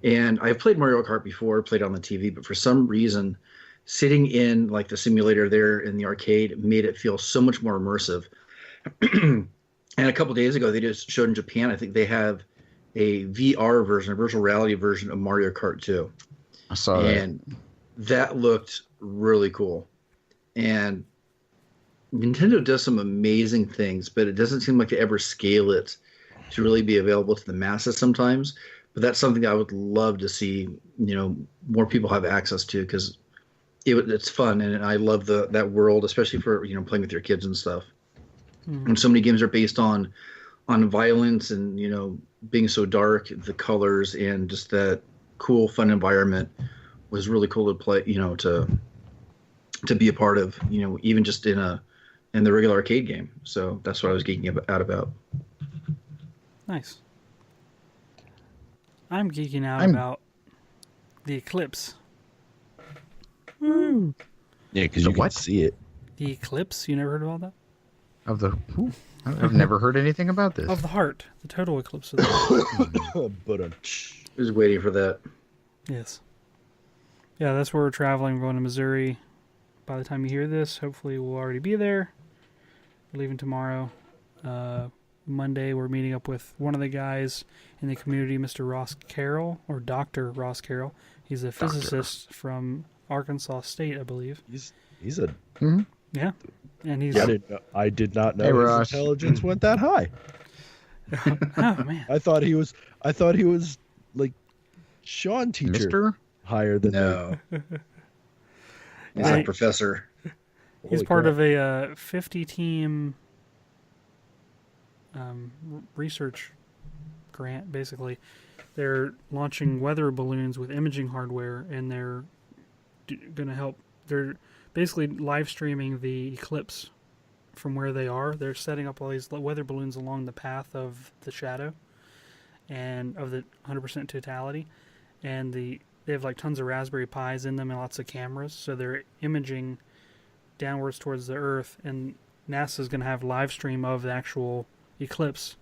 And I've played Mario Kart before, played on the TV, but for some reason, sitting in like the simulator there in the arcade made it feel so much more immersive. And a couple days ago, they just showed in Japan, I think they have a VR version, a virtual reality version of Mario Kart 2. I saw that. And that looked really cool. And Nintendo does some amazing things, but it doesn't seem like they ever scale it to really be available to the masses sometimes. But that's something I would love to see, more people have access to, because it's fun, and I love that world, especially for playing with your kids and stuff. And so many games are based on violence and being so dark. The colors and just that cool, fun environment was really cool to play. To be a part of. Even just in the regular arcade game. So that's what I was geeking out about. Nice. I'm geeking out about the Eclipse. Yeah, because The you can what? see it. The Eclipse? You never heard about that? Of the, I've never heard anything about this. Of the heart. The total eclipse of the heart. But I was waiting for that. Yes. Yeah, that's where we're traveling. We're going to Missouri. By the time you hear this, hopefully we'll already be there. We're leaving tomorrow. Monday we're meeting up with one of the guys in the community, Mr. Ross Carroll, or Dr. Ross Carroll. He's a physicist from Arkansas State, I believe. He's a. Yeah, and he's. I did not know Hey, his Ross. intelligence went that high. Oh man. I thought he was like Sean teacher Mister? higher than No. He's Right. a professor. He's Holy part crap. of a 50-team research grant, basically. They're launching weather balloons with imaging hardware, and they're going to help. They're basically live streaming the eclipse from where they are. They're setting up all these weather balloons along the path of the shadow and of the 100% totality. And they have like tons of Raspberry Pis in them and lots of cameras. So they're imaging downwards towards the Earth, and NASA's going to have live stream of the actual eclipse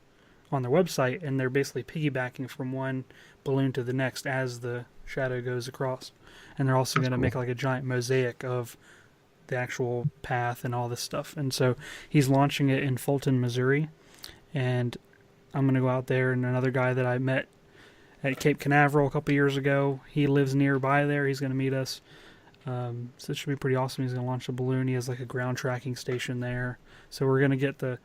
on their website, and they're basically piggybacking from one balloon to the next as the shadow goes across. And they're also going to make like a giant mosaic of the actual path and all this stuff. And so he's launching it in Fulton, Missouri, and I'm going to go out there. And another guy that I met at Cape Canaveral a couple years ago, he lives nearby there. He's going to meet us. So it should be pretty awesome. He's going to launch a balloon. He has like a ground tracking station there. So we're going to get the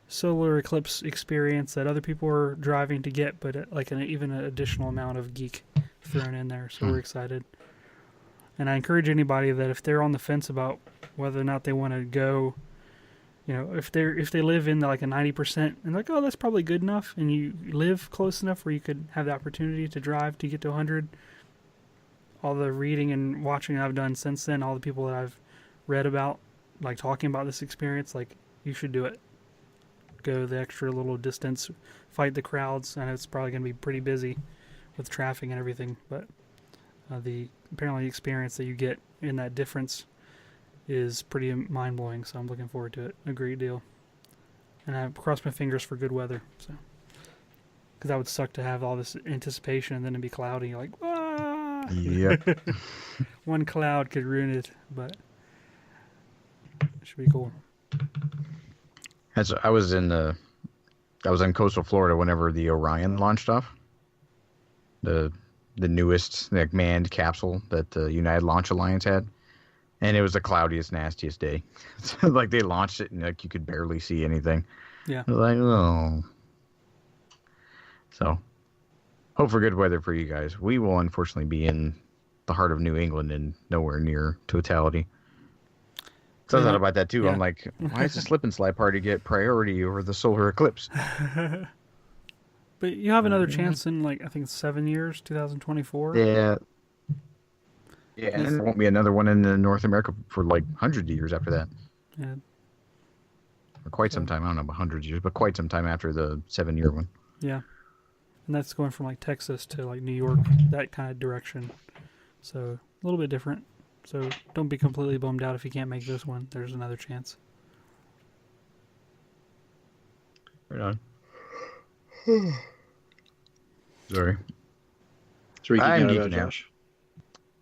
solar eclipse experience that other people are driving to get, but like even an additional amount of geek thrown in there. So we're excited. And I encourage anybody that if they're on the fence about whether or not they want to go, you know, if they live in like a 90% and like, oh, that's probably good enough, and you live close enough where you could have the opportunity to drive to get to 100, all the reading and watching I've done since then, all the people that I've read about, like talking about this experience, like you should do it. Go the extra little distance, fight the crowds. I know it's probably going to be pretty busy with traffic and everything, but the apparently experience that you get in that difference is pretty mind-blowing, so I'm looking forward to it a great deal. And I cross my fingers for good weather, so because that would suck to have all this anticipation and then it'd be cloudy. You're like, ah! Yep. One cloud could ruin it, but it should be cool. I was in coastal Florida whenever the Orion launched off. The newest like manned capsule that the United Launch Alliance had. And it was the cloudiest, nastiest day. So, like, they launched it and like you could barely see anything. Yeah. Like, oh. So, hope for good weather for you guys. We will unfortunately be in the heart of New England and nowhere near totality. So I thought about that too. Yeah. I'm like, why does the slip and slide party get priority over the solar eclipse? But you have another chance in, like, I think it's 7 years, 2024. Yeah. Yeah, and there won't be another one in North America for like hundreds of years after that. Yeah. Or quite some time. I don't know about hundreds of years, but quite some time after the 7-year one. Yeah. And that's going from, like, Texas to, like, New York, that kind of direction. So, a little bit different. So, don't be completely bummed out if you can't make this one. There's another chance. Right on. Sorry. So we I'm can geeking out. Josh.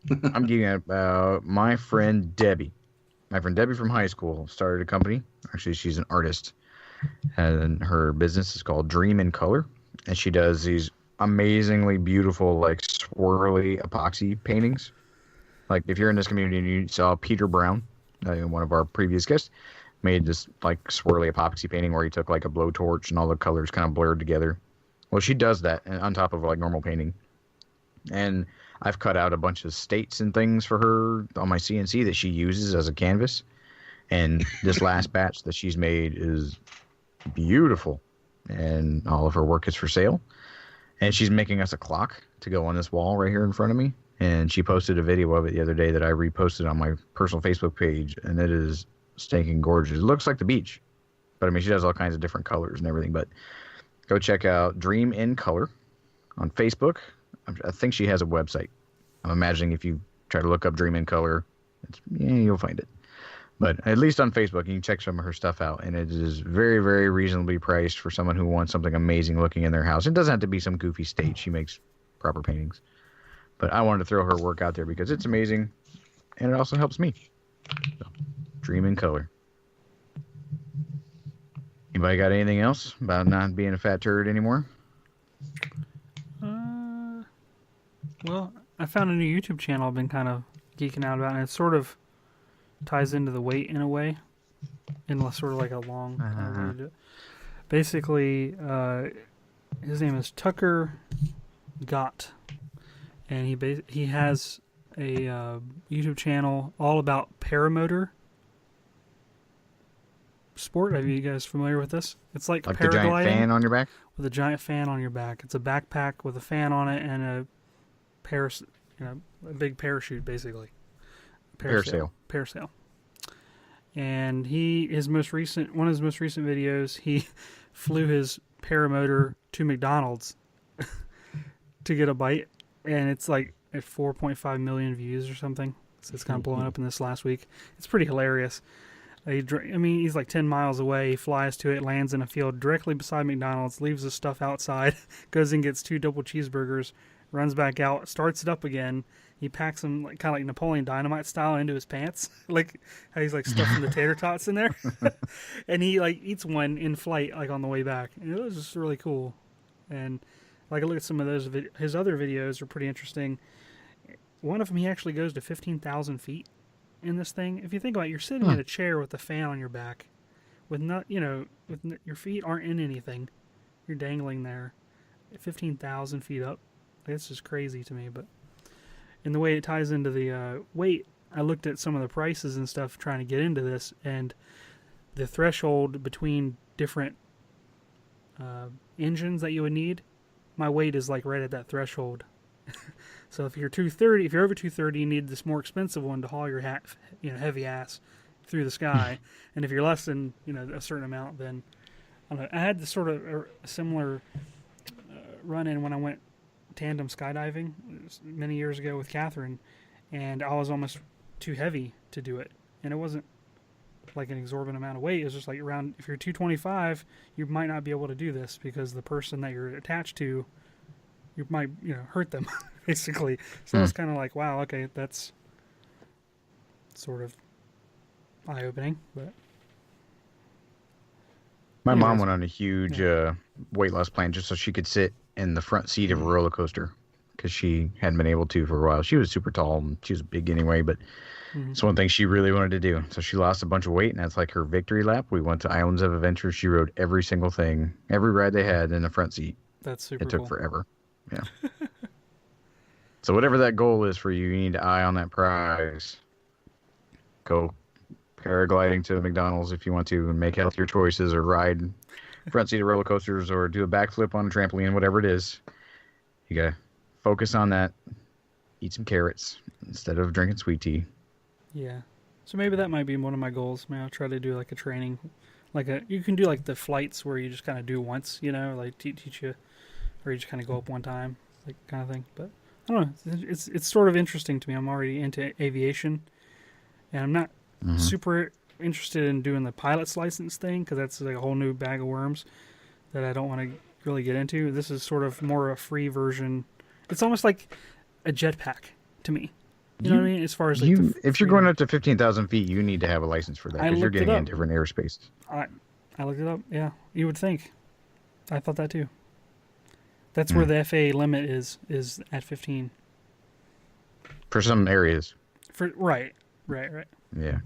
I'm geeking out about my friend Debbie. My friend Debbie from high school started a company. Actually, she's an artist. And her business is called Dream in Color. And she does these amazingly beautiful, like, swirly epoxy paintings. Like, if you're in this community and you saw Peter Brown, one of our previous guests, made this, like, swirly epoxy painting where he took, like, a blowtorch and all the colors kind of blurred together. Well, she does that on top of, like, normal painting. And I've cut out a bunch of states and things for her on my CNC that she uses as a canvas. And this last batch that she's made is beautiful. And all of her work is for sale. And she's making us a clock to go on this wall right here in front of me. And she posted a video of it the other day that I reposted on my personal Facebook page. And it is stinking gorgeous. It looks like the beach. But, I mean, she does all kinds of different colors and everything. But go check out Dream in Color on Facebook. I think she has a website. I'm imagining if you try to look up Dream in Color, you'll find it. But at least on Facebook, you can check some of her stuff out. And it is very, very reasonably priced for someone who wants something amazing looking in their house. It doesn't have to be some goofy state. She makes proper paintings. But I wanted to throw her work out there because it's amazing. And it also helps me. So, Dream in Color. Anybody got anything else about not being a fat turd anymore? Well, I found a new YouTube channel I've been kind of geeking out about, and it sort of ties into the weight in a way, in sort of like a long kind of way to do it. Basically, his name is Tucker Gott, and he has a YouTube channel all about paramotor sport. Are you guys familiar with this? It's like Like paragliding the giant fan on your back? with a giant fan on your back. It's a backpack with a fan on it and a big parachute, basically. Parasail. Parasail. And one of his most recent videos, he flew his paramotor to McDonald's to get a bite, and it's like at 4.5 million views or something. So it's kind of blowing up in this last week. It's pretty hilarious. He's like 10 miles away. He flies to it, lands in a field directly beside McDonald's, leaves his stuff outside, goes and gets 2 double cheeseburgers, runs back out, starts it up again. He packs them kind of like Napoleon Dynamite style into his pants, like how he's like stuffing the tater tots in there, and he like eats one in flight, like on the way back. And it was just really cool. And like I look at some of those, his other videos are pretty interesting. One of them, he actually goes to 15,000 feet in this thing. If you think about it, you're sitting in a chair with a fan on your back, with your feet aren't in anything. You're dangling there, 15,000 feet up. This is crazy to me, but in the way it ties into the weight, I looked at some of the prices and stuff trying to get into this, and the threshold between different engines that you would need, my weight is like right at that threshold. So if you're over 230, you need this more expensive one to haul your heavy ass through the sky, and if you're less than a certain amount, then I don't know. I had this sort of a similar run in when I went tandem skydiving many years ago with Catherine, and I was almost too heavy to do it, and it wasn't like an exorbitant amount of weight. It was just like around, if you're 225, you might not be able to do this because the person that you're attached to, you might hurt them basically. So it's kind of like, wow, okay, that's sort of eye-opening. But my mom went on a huge weight loss plan just so she could sit in the front seat of a roller coaster, because she hadn't been able to for a while. She was super tall and she was big anyway, but it's one thing she really wanted to do. So she lost a bunch of weight, and that's like her victory lap. We went to Islands of Adventure. She rode every single thing, every ride they had in the front seat. That's super It took cool. forever. Yeah. So whatever that goal is for you, you need to eye on that prize. Go paragliding to McDonald's if you want to, and make healthier choices, or ride front seat of roller coasters, or do a backflip on a trampoline, whatever it is. You gotta focus on that. Eat some carrots instead of drinking sweet tea. Yeah. So maybe that might be one of my goals. Maybe I'll try to do like a training, you can do like the flights where you just kind of do once, like teach you, or you just kind of go up one time, like kind of thing. But I don't know. It's sort of interesting to me. I'm already into aviation, and I'm not super interested in doing the pilot's license thing, because that's like a whole new bag of worms that I don't want to really get into. This is sort of more a free version. It's almost like a jetpack to me. You know what I mean? As far as like if you're going up to 15,000 feet, you need to have a license for that, because you're getting in different airspace. I looked it up. Yeah, you would think. I thought that too. That's where the FAA limit is at 15. For some areas. Right. Yeah.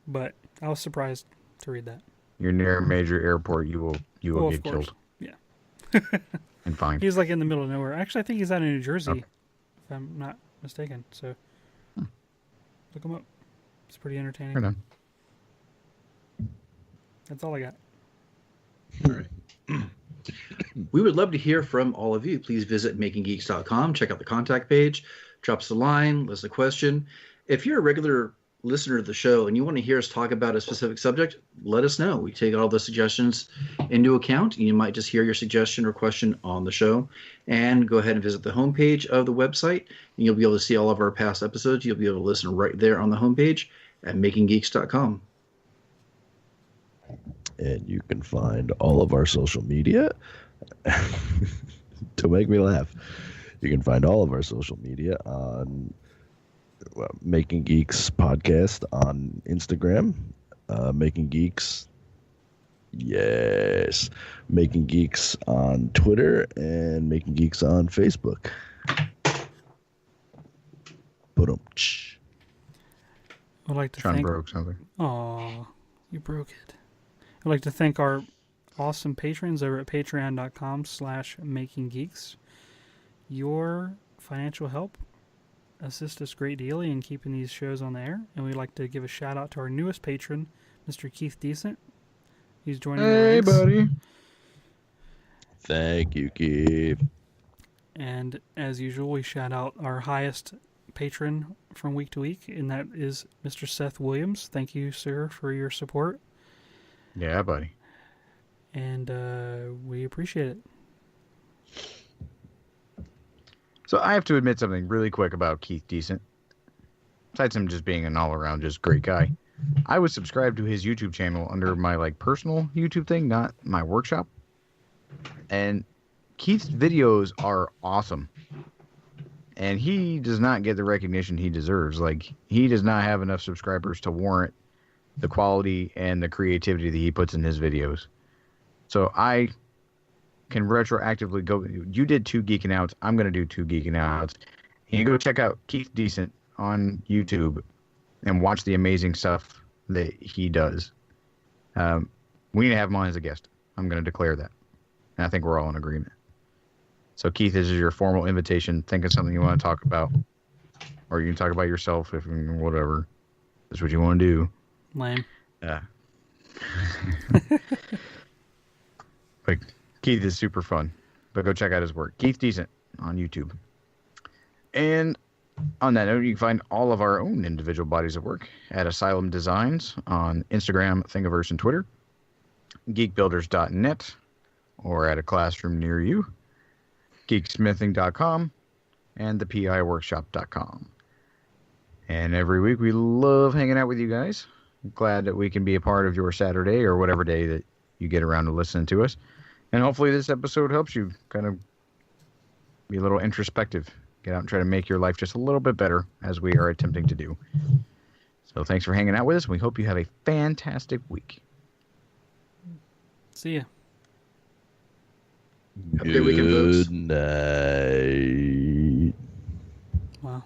But I was surprised to read that. You're near a major airport, you will get killed. Yeah. And fine. He's like in the middle of nowhere. Actually, I think he's out in New Jersey, if I'm not mistaken. So look him up. It's pretty entertaining. Right on. That's all I got. All right. We would love to hear from all of you. Please visit makinggeeks.com. Check out the contact page. Drop us a line. List a question. If you're a regular listener to the show and you want to hear us talk about a specific subject, let us know. We take all the suggestions into account, and you might just hear your suggestion or question on the show. And go ahead and visit the homepage of the website, and you'll be able to see all of our past episodes. You'll be able to listen right there on the homepage at makinggeeks.com. And you can find all of our social media to make me laugh. You can find all of our social media on Making Geeks podcast on Instagram, Making Geeks Yes. Making Geeks on Twitter and Making Geeks on Facebook. Ba-dum-tsh. I'd like to Sean thank. broke something. Aw, you broke it. I'd like to thank our awesome patrons over at patreon.com/makinggeeks. Your financial help assists us great deally in keeping these shows on the air, and we'd like to give a shout out to our newest patron, Mr. Keith Decent. He's joining the Hey, ranks. buddy. Thank you, Keith. And as usual, we shout out our highest patron from week to week, and that is Mr. Seth Williams. Thank you, sir, for your support. Yeah, buddy. And we appreciate it. So I have to admit something really quick about Keith Decent. Besides him just being an all-around just great guy, I was subscribed to his YouTube channel under my personal YouTube thing, not my workshop. And Keith's videos are awesome. And he does not get the recognition he deserves. He does not have enough subscribers to warrant the quality and the creativity that he puts in his videos. So I can retroactively go, you did 2 Geeking Outs, I'm going to do 2 Geeking Outs. And you go check out Keith Decent on YouTube and watch the amazing stuff that he does. We need to have him on as a guest. I'm going to declare that. And I think we're all in agreement. So Keith, this is your formal invitation. Think of something you want to talk about. Or you can talk about yourself, if whatever. That's what you want to do. Lame. Yeah. But Keith is super fun. But go check out his work. Keith Decent on YouTube. And on that note, you can find all of our own individual bodies of work at Asylum Designs on Instagram, Thingiverse, and Twitter. Geekbuilders.net or at a classroom near you. Geeksmithing.com and thepiworkshop.com. And every week we love hanging out with you guys. Glad that we can be a part of your Saturday or whatever day that you get around to listening to us. And hopefully this episode helps you kind of be a little introspective. Get out and try to make your life just a little bit better as we are attempting to do. So thanks for hanging out with us. We hope you have a fantastic week. See ya. Have a good weekend, folks. Good night. Wow.